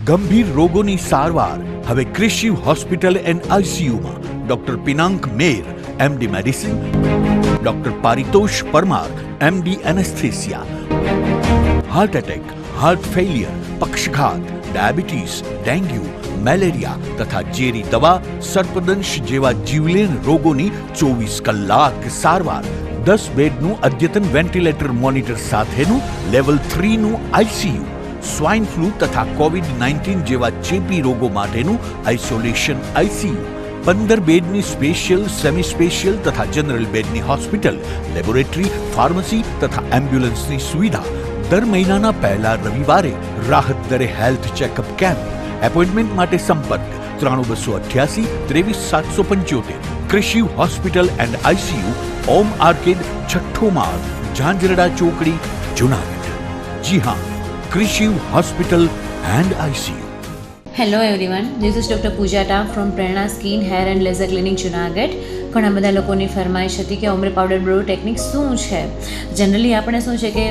ગંભીર રોગોની સારવાર હવે ક્રિશિવ હોસ્પિટલ એન્ડ આઈસીયુમાં doctor Pinank Mer MD medicine, doctor Paritosh Parmar MD anaesthesia, heart attack, heart failure, પક્ષઘાત, ડાયાબિટીસ, ડેન્ગ્યુ, મેલેરિયા તથા ઝેરી દવા, સર્પદંશ જેવા જીવલેણ રોગોની 24 કલાક સારવાર, 10 બેડનું અદ્યતન વેન્ટિલેટર મોનિટર સાથેનું લેવલ 3નું આઈસીયુ, સ્વાઇન ફ્લૂ તથા કોવિડ-19 જેવા ચેપી રોગો માટેનું આઇસોલેશન આઈસીયુ, 15 બેડની સ્પેશિયલ, સેમી સ્પેશિયલ તથા જનરલ બેડની હોસ્પિટલ, લેબોરેટરી, ફાર્મસી તથા એમ્બ્યુલન્સની સુવિધા, દર મહિનાના પહેલા રવિવારે રાહત દરે હેલ્થ ચેકઅપ કેમ્પ. એપોઇન્ટમેન્ટ માટે સંપર્ક 9288 23775. Krishiv hospital and ICU, Om arcade, છઠ્ઠો માળ, ઝાંઝરડા ચોકડી, જુનાગઢ. જી હા, Krishiv hospital and ICU. Hello everyone, this is doctor Pujata from Prerna skin hair and laser clinic Junagadh. ઘણા બધા લોકોની ફરમાઈશ હતી કે ઓમ્બ્રે પાવડર બ્રો ટેકનિક શું છે. જનરલી આપણે શું છે કે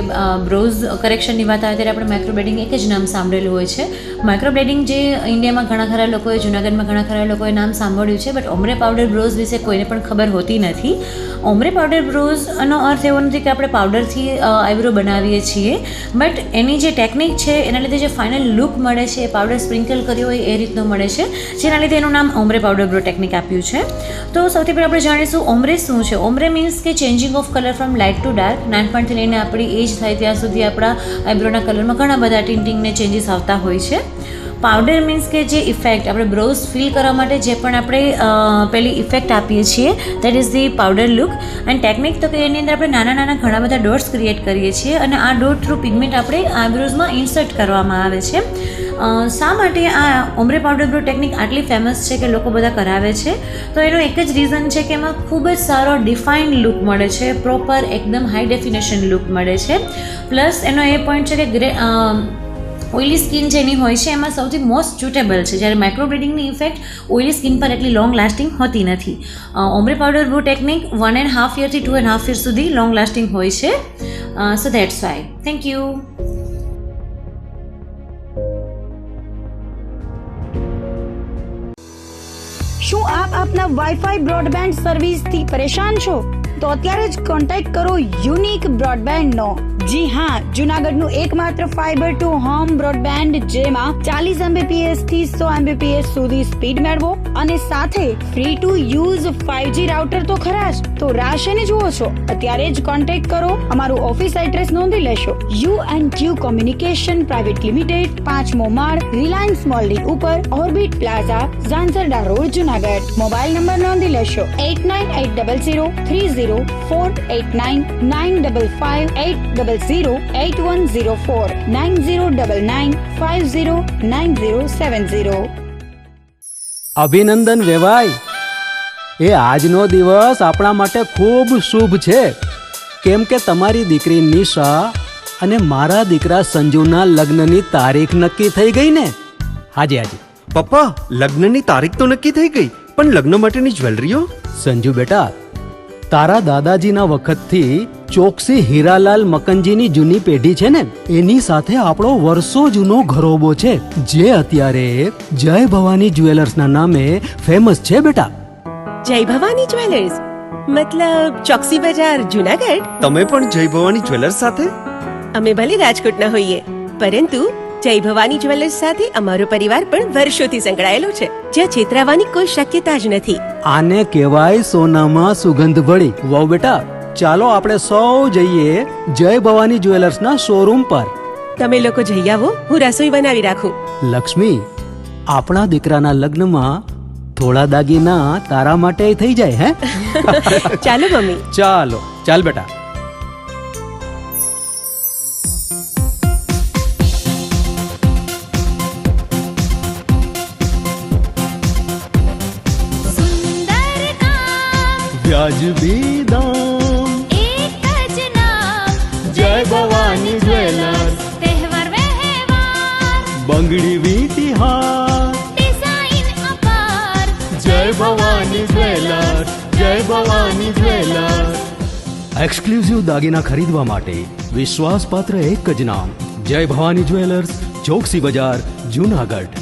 બ્રોઝ કરેક્શનની વાત આવે ત્યારે આપણે માઇક્રોબ્લેડિંગ એક જ નામ સાંભળેલું હોય છે. માઇક્રોબ્લેડિંગ જે ઇન્ડિયામાં ઘણા ખરા લોકોએ, જુનાગઢમાં ઘણા ખરા લોકોએ નામ સાંભળ્યું છે, બટ ઓમ્બ્રે પાવડર બ્રોઝ વિશે કોઈને પણ ખબર હોતી નથી. ઓમ્બ્રે પાવડર બ્રોઝનો અર્થ એવો નથી કે આપણે પાવડરથી આઈબ્રો બનાવીએ છીએ, બટ એની જે ટેકનિક છે એના લીધે જે ફાઇનલ લુક મળે છે એ પાવડર સ્પ્રિંકલ કર્યો હોય એ રીતનો મળે છે, જેના લીધે એનું નામ ઓમ્બ્રે પાવડર બ્રો ટેકનિક આપ્યું છે. તો સૌથી પહેલાં આપણે જાણીશું ઓમ્બ્રે શું છે. ઓમ્બ્રે મીન્સ કે changing of colour from light two dark. નાનપણથી લઈને આપણી એજ થાય ત્યાં સુધી આપણા આઈબ્રોના કલરમાં ઘણા બધા ટિન્ટિંગને ચેન્જીસ આવતા હોય છે. પાવડર મીન્સ કે જે ઇફેક્ટ આપણે બ્રોઝ ફીલ કરવા માટે જે પણ આપણે પેલી ઇફેક્ટ આપીએ છીએ, that is the powder look. And technique તો કે એની અંદર આપણે નાના નાના ઘણા બધા ડોટ્સ ક્રિએટ કરીએ છીએ અને આ ડોટ થ્રુ પિગમેન્ટ આપણે આઈબ્રોઝમાં ઇન્સર્ટ કરવામાં આવે છે. શા માટે આ ઓમ્બ્રે પાવડર બ્રો ટેકનિક આટલી ફેમસ છે કે લોકો બધા કરાવે છે? તો એનું એક જ રીઝન છે કે એમાં ખૂબ જ સારો ડિફાઇન્ડ લુક મળે છે, પ્રોપર એકદમ હાઈ ડેફિનેશન લુક મળે છે. પ્લસ એનો એ પોઈન્ટ છે કે ઓઇલી સ્કિન જેની હોય છે એમાં સૌથી મોસ્ટ સુટેબલ છે, જ્યારે માઇક્રોબ્લેડિંગની ઇફેક્ટ ઓઇલી સ્કિન પર એટલી લોંગ લાસ્ટિંગ હોતી નથી. Ombre powder bro technique 1.5 year થી 2.5 year સુધી લોંગ લાસ્ટિંગ હોય છે. સો ધેટ્સ વાય. Thank you. શું આપ આપના વાઈફાઈ બ્રોડબેન્ડ સર્વિસથી પરેશાન છો? તો અત્યારે જ કોન્ટેક્ટ કરો યુનિક બ્રોડબેન્ડનો. જી હા, જુનાગઢનું એકમાત્ર ફાઈબર ટુ હોમ બ્રોડબેન્ડ જેમાં 40 Mbps થી 100 Mbps સુધી સ્પીડ મેળવો અને સાથે free to use 5G router તો ખરા જ. તો રાહ શેની જુઓ છો? અત્યારે જ કોન્ટેક્ટ કરો. અમારું ઓફિસ એડ્રેસ નોંધી લેશો. U&Q કોમ્યુનિકેશન પ્રાઇવેટ લિમિટેડ, 5મો માળ, રિલાયન્સ મોલની ઉપર, orbit plaza, Zanzarda road, Junagadh. Mobile number નોંધી લેશો 89800304899955808104 9099509070. અભિનંદન વેવાય. એ આજનો દિવસ આપણા માટે ખૂબ શુભ છે, કેમ કે તમારી દીકરી નિશા અને મારા દીકરા સંજુના લગ્નની તારીખ નક્કી થઈ ગઈ ને. હાજી હાજી પપ્પા, લગ્નની તારીખ તો નક્કી થઈ ગઈ, પણ લગ્ન માટેની જ્વેલરીઓ? સંજુ બેટા, તારા દાદાજીના વખતથી ચોકસી હીરાલાલ મકનજીની જૂની પેઢી છે ને, એની સાથે આપણો વર્ષો જૂનો ઘરોબો છે, જે અત્યારે જય ભવાની જ્વેલર્સના નામે ફેમસ છે બેટા. જય ભવાની જ્વેલર્સ મતલબ ચોકસી બજાર, જુનાગઢ? તમે પણ જય ભવાની જ્વેલર્સ સાથે? અમે ભલે રાજકોટના હોઈએ, પરંતુ જય ભવાની જ્વેલર્સ સાથે અમારો પરિવાર પણ વર્ષોથી સંકળાયેલો છે, જ્યાં છેતરાવાની કોઈ શક્યતા જ નથી. આને કહેવાય સોનામાં સુગંધ ભળી. વાવ બેટા, ચાલો આપણે સૌ જઈએ જય ભવાની જ્વેલર્સના શોરૂમ પર. તમે લોકો જઈ આવો, હું રસોઈ બનાવી રાખું. લક્ષ્મી, આપણા દીકરાના લગ્નમાં થોડા દાગીના તારા માટે થઈ જાય. હે ચાલો મમ્મી. ચાલો ચાલ બેટા. વ્યાજબી દામ, એક જ નામ, જય ભવાની જ્વેલર્સ. તહેવાર વ્યવહાર, બંગડી વીંટી હાર, ડિઝાઇન અપાર, જય ભવાની જ્વેલર્સ, જય ભવાની જ્વેલર્સ. એક્સક્લુઝિવ દાગીના ખરીદવા માટે વિશ્વાસપાત્ર એક જ નામ, જય ભવાની જ્વેલર્સ, ચોકસી બજાર, જુનાગઢ.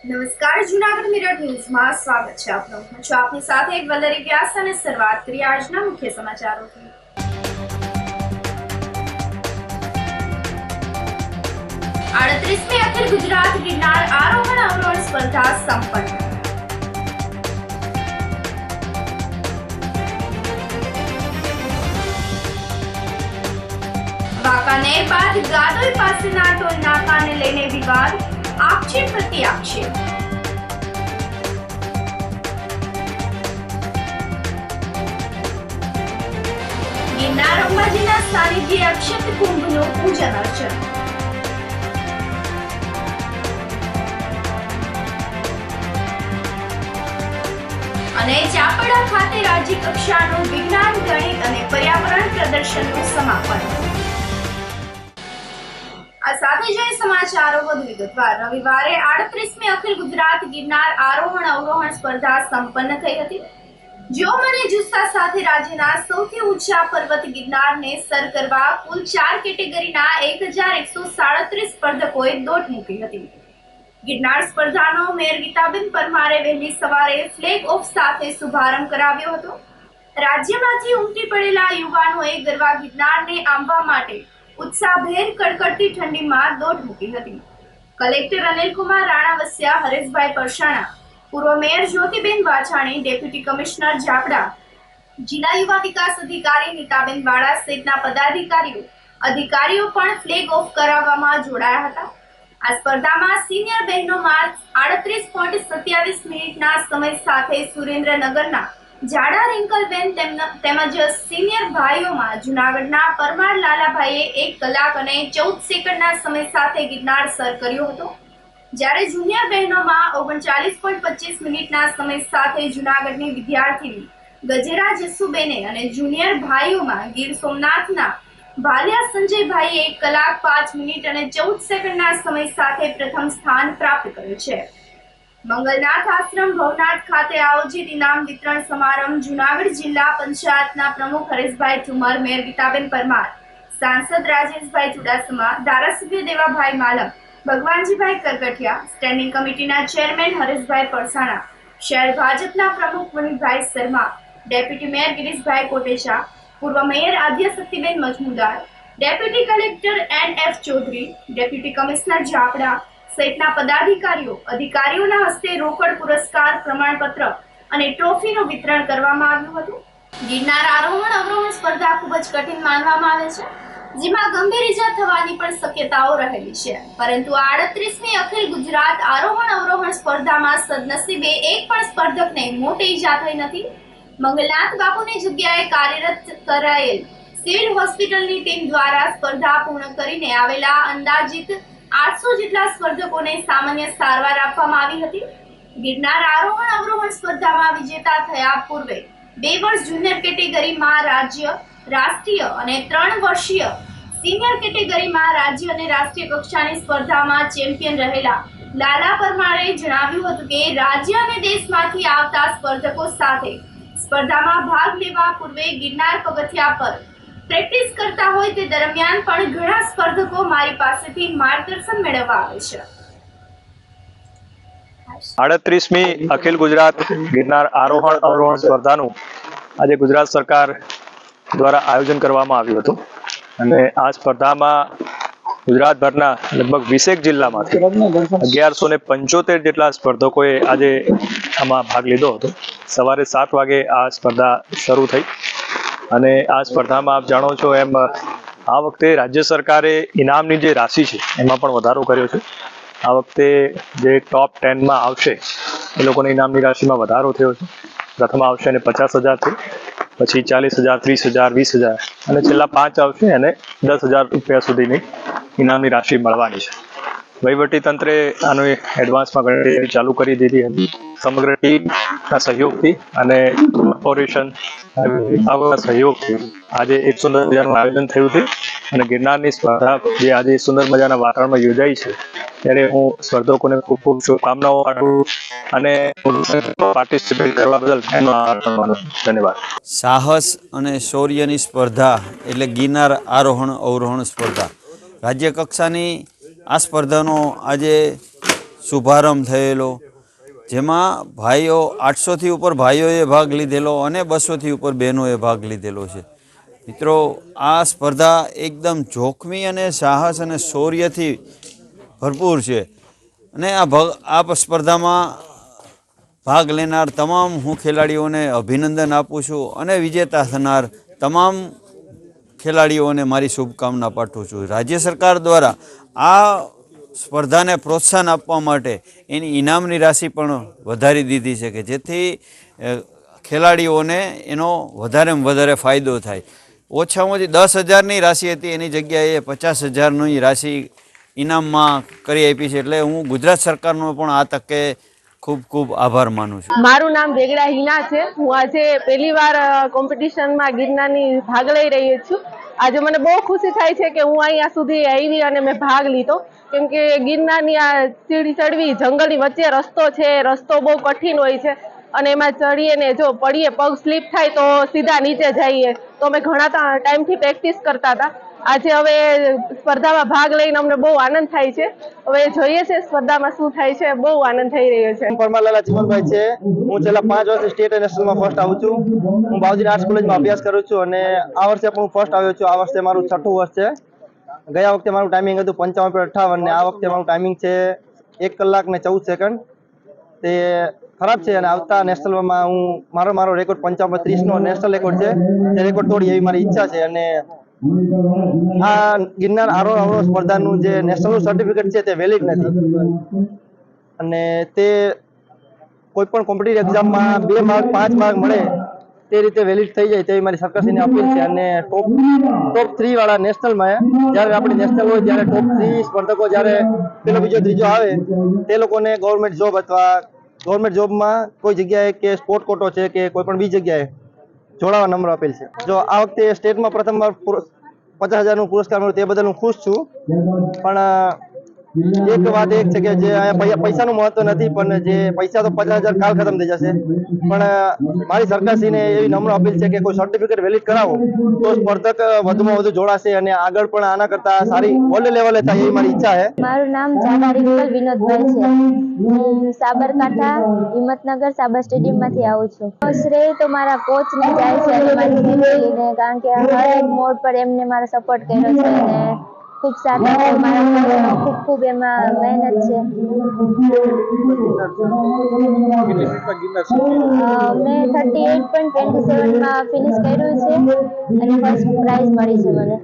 નમસ્કાર, જુનાગઢ મિરર ન્યૂઝમાં સ્વાગત છે આપનું. હું છું આપની સાથે વલ્લરી વ્યાસ અને શરૂઆત કરીએ આજના મુખ્ય સમાચારોથી. 38મી અખિલ ગુજરાત ગિરનાર આરોહણ અવરોહણ સ્પર્ધા સંપન્ન. વાંકાનેર બાદ ગાદોઈ પાસેના ટોલ નાકાને લઈને વિવાદ, આક્ષેપ પ્રતિ આક્ષેપ. ગિરનાર અંબાજીના સાનિધ્ય અક્ષત કુંભનું પૂજન અર્ચન. અને ચાપડા ખાતે રાજ્ય કક્ષાનું વિજ્ઞાન, ગણિત અને પર્યાવરણ પ્રદર્શનનું સમાપન. આ સાથે જોઈએ સમાચારો વધુ વિગતવાર. રવિવારે 38મી અખિલ ગુજરાત ગિરનાર આરોહણ અવરોહણ સ્પર્ધા સંપન્ન થઈ હતી. જોમ અને જુસ્સા સાથે રાજ્યના સૌથી ઊંચા પર્વત ગિરનારને સર કરવા કુલ 4 કેટેગરીના 1137 સ્પર્ધકોએ દોટ મૂકી હતી. ગિરનાર સ્પર્ધાનો મેયર ગીતાબેન પરમારે વહેલી સવારે ફ્લેગ ઓફ સાથે શુભારંભ કરાવ્યો હતો. રાજ્યમાંથી ઉમટી પડેલા યુવાનોએ ગરવા ગિરનારને આંબવા માટે ઉત્સાહભેર કડકડતી ઠંડીમાં દોટ મૂકી હતી. કલેક્ટર અનિલકુમાર રાણાવસિયા, હરેશભાઈ પરસાણા, પૂર્વ mayor Jyotiben Vachhani, deputy commissioner Japda, જિલ્લા યુવા વિકાસ અધિકારી નીતાબેન વાળા સહિતના અધિકારીઓ પણ ફ્લેગ ઓફ કરાવવામાં જોડાયા હતા. આ સ્પર્ધામાં સિનિયર બહેનોમાં 38.27 મિનિટના સમય સાથે સુરેન્દ્રનગરના જાડા રિંકલબેન તેમજ સિનિયર ભાઈઓમાં જુનાગઢના પરમાર લાલાભાઈએ 1 કલાક અને 14 સેકન્ડના સમય સાથે ગિરનાર સર કર્યો હતો. જ્યારે જુનિયર બહેનોમાં 39.25 મિનિટના સમય સાથે જુનાગઢની વિદ્યાર્થીની ગજેરા જસુબેને અને જુનિયર ભાઈઓમાં ગીર સોમનાથના ભાલિયા સંજયભાઈએ 1 કલાક 5 મિનિટ અને 14 સેકન્ડના સમય સાથે પ્રથમ સ્થાન પ્રાપ્ત કર્યું છે. મંગલનાથ આશ્રમ ભવનાથ ખાતે આયોજિત ઇનામ વિતરણ સમારંભ જુનાગઢ જિલ્લા પંચાયતના પ્રમુખ હરેશભાઈ ઠુમર, મેયર ગીતાબેન પરમાર, સાંસદ રાજેશભાઈ ચુડાસમા, ધારાસભ્ય દેવાભાઈ માલમ, ભગવાનજીભાઈ કરકટિયા, સ્ટેન્ડિંગ કમિટીના ચેરમેન હરેશભાઈ પરસાણા, શહેર ભાજપના પ્રમુખ વનિભાઈ શર્મા, ડેપ્યુટી મેયર ગિરીશભાઈ કોટેચા, પૂર્વ mayor Adyashaktiben Majmudar, deputy collector NF Chaudhary, deputy commissioner Japda સહિતના અધિકારીઓના હસ્તે રોકડ પુરસ્કાર, પ્રમાણપત્ર અને ટ્રોફીનું વિતરણ કરવામાં આવ્યું હતું. ગિરનાર આરોહણ અવરોહણ સ્પર્ધા ખૂબ જ કઠિન માનવામાં આવે છે, જેમાં ગંભીર ઈજા થવાની પણ શક્યતાઓ રહેલી છે. પરંતુ 38મી અખિલ ગુજરાત આરોહણ અવરોહણ સ્પર્ધામાં સદનસીબે એક પણ સ્પર્ધકને મોટી ઈજા થઈ નથી. મંગલનાથ બાપુની જગ્યાએ કાર્યરત કરાયેલ સિવિલ હોસ્પિટલની ટીમ દ્વારા સ્પર્ધા પૂર્ણ કરીને આવેલા અંદાજિત 800 જેટલા સ્પર્ધકોને સામાન્ય સારવાર આપવામાં આવી હતી. ગિરનાર આરોહણ અવરોહણ સ્પર્ધામાં વિજેતા થયા પૂર્વે 2 વર્ષ જુનિયર કેટેગરીમાં રાજ્ય, રાષ્ટ્રીય અને 3 વર્ષીય સિનિયર કેટેગરીમાં રાજ્ય અને રાષ્ટ્રીય કક્ષાની સ્પર્ધામાં ચેમ્પિયન રહેલા લાલા પરમારે જણાવ્યું હતું કે રાજ્ય અને દેશમાંથી આવતા સ્પર્ધકો સાથે સ્પર્ધામાં ભાગ લેવા પૂર્વે ગિરનાર પગથિયા પર પ્રેક્ટિસ કરતા હોય તે દરમિયાન પણ ઘણા સ્પર્ધકો મારી પાસેથી માર્ગદર્શન મેળવવા આવે છે. 38મી અખિલ ગુજરાત ગિરનાર આરોહણ અવરોહણ સ્પર્ધાનું આજે ગુજરાત સરકાર દ્વારા આયોજન કરવામાં આવ્યું હતું અને આ સ્પર્ધામાં ગુજરાતભરના લગભગ 20 જિલ્લામાંથી 1175 જેટલા સ્પર્ધકોએ આજે આમાં ભાગ લીધો હતો. સવારે 7 વાગે આ સ્પર્ધા શરૂ થઈ અને આ સ્પર્ધામાં આપ જાણો છો એમ આ વખતે રાજ્ય સરકારે ઇનામની જે રાશિ છે એમાં પણ વધારો કર્યો છે. આ વખતે જે ટોપ 10માં આવશે એ લોકોની ઇનામની રાશિમાં વધારો થયો છે પ્રથમ આવશે એને 50,000થી, પછી 40,000, 30,000, 20,000 અને છેલ્લા 5 આવશે એને 10,000 રૂપિયા સુધીની ઇનામની રાશિ મળવાની છે. વહીવટી તંત્રે આનું એડવાન્સમાં ગણતરી ચાલુ કરી દીધી હતી. સમગ્ર ટીમના સહયોગથી અને કોર્પોરેશન વિભાગના સહયોગથી આજે એક સુંદર મજાનું આયોજન થયું છે અને ગિરનારની સ્પર્ધા જે આજે સુંદર મજાના વાતાવરણમાં યોજાઈ છે ત્યારે હું સ્પર્ધકોને ખૂબ ખૂબ શુભકામનાઓ પાઠવું અને પાર્ટિસિપેટ કરવા બદલ એનો આભાર માનું છું. ધન્યવાદ. સાહસ અને શૌર્યની સ્પર્ધા એટલે ગિરનાર આરોહણ અવરોહણ સ્પર્ધા રાજ્ય કક્ષાની આ સ્પર્ધાનો આજે શુભારંભ થયેલો, જેમાં ભાઈઓ 800થી ઉપર ભાઈઓએ ભાગ લીધેલો અને 200થી ઉપર બહેનોએ ભાગ લીધેલો છે. મિત્રો, આ સ્પર્ધા એકદમ જોખમી અને સાહસ અને શૌર્યથી ભરપૂર છે અને આ સ્પર્ધામાં ભાગ લેનાર તમામ હું ખેલાડીઓને અભિનંદન આપું છું અને વિજેતા થનાર તમામ ખેલાડીઓને મારી શુભકામના પાઠવું છું. રાજ્ય સરકાર દ્વારા આ સ્પર્ધાને પ્રોત્સાહન આપવા માટે એની ઇનામની રાશિ પણ વધારી દીધી છે કે જેથી ખેલાડીઓને એનો વધારેમાં વધારે ફાયદો થાય. ઓછામાં ઓછી 10,000ની રાશિ હતી એની જગ્યાએ 50,000ની રાશિ ઇનામમાં કરી આપી છે. એટલે હું ગુજરાત સરકારનો પણ આ તકે ખૂબ ખૂબ આભાર માનું છું. મારું નામ વેગડા હિના છે. હું આજે પહેલી વાર કોમ્પિટિશનમાં ગિરનારની ભાગ લઈ રહી છું. આજે મને બહુ ખુશી થાય છે કે હું અહીંયા સુધી આવી અને મેં ભાગ લીધો, કેમ કે ગિરનારની આ સીડી ચડવી જંગલની વચ્ચે રસ્તો છે, રસ્તો બહુ કઠિન હોય છે અને એમાં ચડીએ ને જો પડીએ પગ સ્લીપ થાય તો સીધા નીચે જઈએ. તો અમે ઘણા ટાઈમથી પ્રેક્ટિસ કરતા હતા. આજે હવે સ્પર્ધામાં ભાગ લઈને અમને બહુ આનંદ થાય છે. હવે જોઈએ છે સ્પર્ધામાં શું થાય છે. બહુ આનંદ થઈ રહ્યો છે. પરમાલાલા ચીમનભાઈ છે. હું છેલ્લા 5 વર્ષથી સ્ટેટ અને નેશનલમાં ફર્સ્ટ આવું છું. હું બાઉદીન આર્ટ્સ કોલેજમાં અભ્યાસ કરું છું અને આ વર્ષે પણ હું ફર્સ્ટ આવ્યો છું. આ વર્ષે મારું 6થું વર્ષ છે. ગયા વખતે મારું ટાઈમિંગ હતું 55.58 અને આ વખતે મારું ટાઈમિંગ છે 1 કલાક ને 14 સેકન્ડ. તે ખરાબ છે અને આવતા નેશનલમાં હું મારો રેકોર્ડ 55.30નો નેશનલ રેકોર્ડ છે. તે રેકોર્ડ તોડી એવી મારી ઈચ્છા છે અને આ ગિરનાર આરોહણ અવરોહણ સ્પર્ધાનું જે નેશનલ સર્ટિફિકેટ છે તે વેલિડ નથી અને તે કોઈ પણ કોમ્પિટિટિવ એક્ઝામમાં 2 માર્ક 5 માર્ક મળે તે રીતે વેલિડ થઈ જાય તેવી મારી સરકારશ્રીની અપીલ છે. અને ટોપ 3 વાળા નેશનલમાં જ્યારે આપણી નેશનલ હોય ત્યારે ટોપ 3 સ્પર્ધકો જ્યારે પેલો બીજો ત્રીજો આવે તે લોકોને ગવર્મેન્ટ જોબ અથવા ગવર્મેન્ટ જોબમાં કોઈ જગ્યાએ કે સ્પોર્ટ કોટો છે કે કોઈ પણ બીજી જગ્યાએ જોડાવા નમ્ર અપીલ છે. જો આ વખતે સ્ટેટમાં પ્રથમવાર 50,000નું પુરસ્કાર મળ્યું તે બદલ હું ખુશ છું. પણ એક વાત એક છે કે જે અહીંયા પૈસાનું મહત્વ નથી, પણ જે પૈસા તો 50,000 કાલ ખતમ થઈ જશે. પણ મારી સરકારશ્રીને એવી નમ્ર અપીલ છે કે કોઈ સર્ટિફિકેટ વેલિડ કરાવો તો સ્પર્ધક વધુમાં વધુ જોડાશે અને આગળ પણ આના કરતા સારી વર્લ્ડ લેવલે થાય એવી મારી ઈચ્છા છે. મારું નામ જાડા રિંકલ વિનોદભાઈ છે. હું સાબરકાંઠા હિંમતનગર સાબર સ્ટેડિયમમાંથી આવું છું. શ્રેય તો મારા કોચને જાય છે અને મારી ફેમિલીને, કારણ કે હરેક મોડ પર એમને મારો સપોર્ટ કર્યો છે અને ખૂબ સારા મારા ખૂબ એમાં મહેનત છે. મેં 38.27માં ફિનિશ કર્યું છે અને ફર્સ્ટ પ્રાઇઝ મળી છે મને.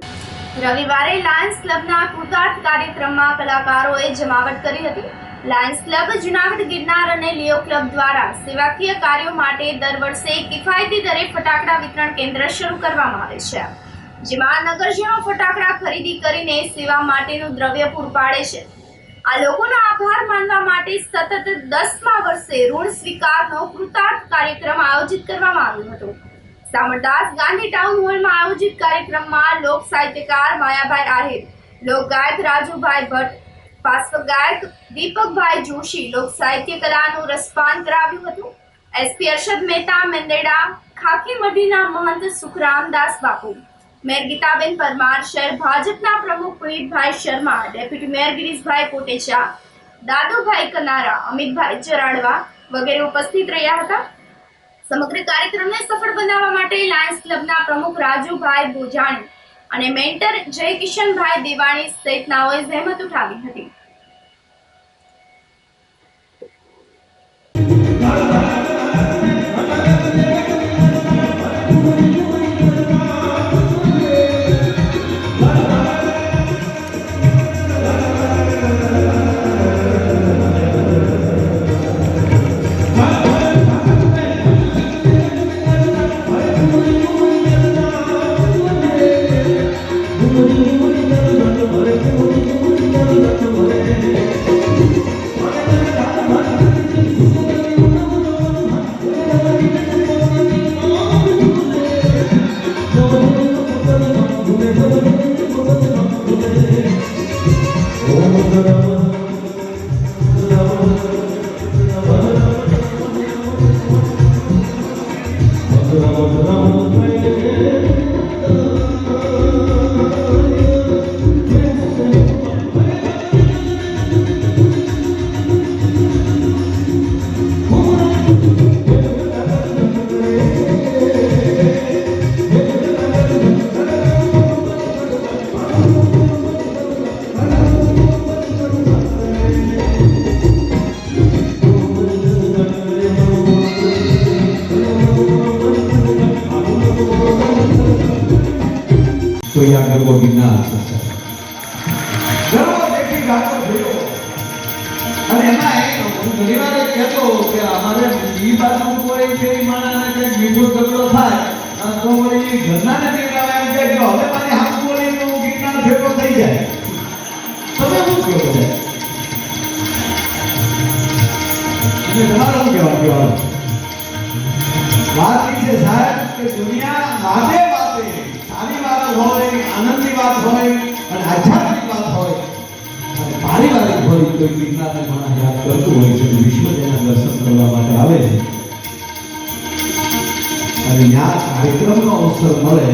રવિવારે લાયન્સ ક્લબના કૃતાર્થ કાર્યક્રમમાં કલાકારોએ જમાવટ કરી હતી. લાયન્સ ક્લબ જૂનાગઢ ગિરનાર અને લિયો ક્લબ દ્વારા સેવાકીય કાર્યો માટે દર વર્ષે કિફાયતી દરે ફટાકડા વિતરણ કેન્દ્ર શરૂ કરવામાં આવે છે, જેમાં નગરજનો ફટાકડા ખરીદી કરીને સેવા માટેનું દ્રવ્ય પૂરું પાડે છે. આ લોકોનો આભાર માનવા માટે સતત 10મા વર્ષે ઋણ સ્વીકારનો કૃતાર્થ કાર્યક્રમ આયોજિત કરવામાં આવ્યો હતો. સામરદાસ ગાંધી ટાઉન હોલમાં આયોજિત કાર્યક્રમમાં લોક સાહિત્યકાર માયાભાઈ આહિર, લોક ગાયક રાજુભાઈ ભટ્ટ, પાર્શ્વ ગાયક દીપકભાઈ જોશી લોક સાહિત્ય કલાનું રસપાન કરાવ્યું હતું. એસપી અરશદ મહેતા મેંદેડા, ખાખી મઢીના મહંત સુખરામદાસ બાપુ, મેયર ગીતાબેન પરમાર, શહેર ભાજપના પ્રમુખ પુનિતભાઈ શર્મા, ડેપ્યુટી મેયર ગિરીશભાઈ કોટેચા, દાદુભાઈ કનારા, અમિતભાઈ ચરાડવા વગેરે ઉપસ્થિત રહ્યા હતા. સમગ્ર કાર્યક્રમને સફળ બનાવવા માટે લાયન્સ ક્લબના પ્રમુખ રાજુભાઈ બોજાણી અને મેન્ટર જયકિશનભાઈ દેવાણી સહિતનાઓએ જહેમત ઉઠાવી હતી. ગરબો ગિરનાર ગરબો દેખી ગાતો થયો અને એમાં હું ઘણી વાર કહેતો કે અમારે ઈ બાજુ કોઈ કે માણસને કે મીઠો ઝઘડો થાય તો વળી ઘરના નથી કહેવાય કે હવે મારી હાથ બોલી તો ગિરનાર ભેગો થઈ જાય. તમે શું કહો છો? તમારે શું કહેવાનું? વાત એ છે સાહેબ કે દુનિયા વાતે વાતે સારી વાત હોય, આનંદની વાત હોય અને આધ્યાત્મિક વાત હોય અને પારિવારિક હોય તો ગિરનારને માણસ યાદ કરતું હોય છે. વિશ્વ તેના દર્શન કરવા માટે આવે છે અને ત્યાં કાર્યક્રમનો અવસર મળે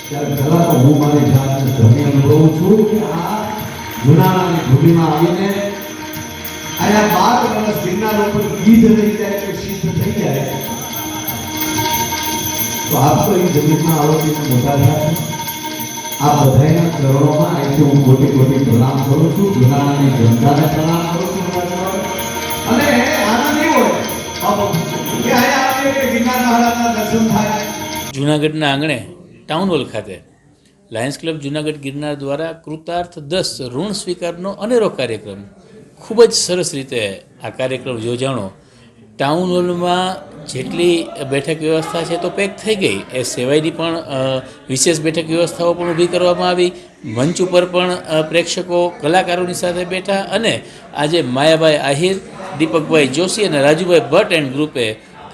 ત્યારે પહેલા તો હું મારી જાતને ધન્ય અનુભવું છું કે આ જુનાણાની ભૂમિમાં આવીને અહીંયા 12 વર્ષ ગિરનાર ઉપર ગીધ રહી જાય કે સિદ્ધ થઈ જાય તો આપ તો એ જમીનમાં આરોપીને મોટા થયા છે. આ બધાના ચરણોમાં અહીંથી હું કોટી કોટી પ્રણામ કરું છું. જુનાણાની જનતાને પ્રણામ કરું છું અને આનંદ એવો હોય કે અહીંયા આવીએ કે ગિરનાર મહારાજના દર્શન થાય. જૂનાગઢના આંગણે ટાઉન હોલ ખાતે લાયન્સ ક્લબ જૂનાગઢ ગિરનાર દ્વારા કૃતાર્થ 10 ઋણ સ્વીકારનો અનેરો કાર્યક્રમ ખૂબ જ સરસ રીતે આ કાર્યક્રમ યોજાણો. ટાઉન હોલમાં જેટલી બેઠક વ્યવસ્થા છે તો પેક થઈ ગઈ. એ સિવાયની પણ વિશેષ બેઠક વ્યવસ્થાઓ પણ ઊભી કરવામાં આવી. મંચ ઉપર પણ પ્રેક્ષકો કલાકારોની સાથે બેઠા અને આજે માયાભાઈ આહિર, દીપકભાઈ જોશી અને રાજુભાઈ ભટ્ટ એન્ડ ગ્રુપે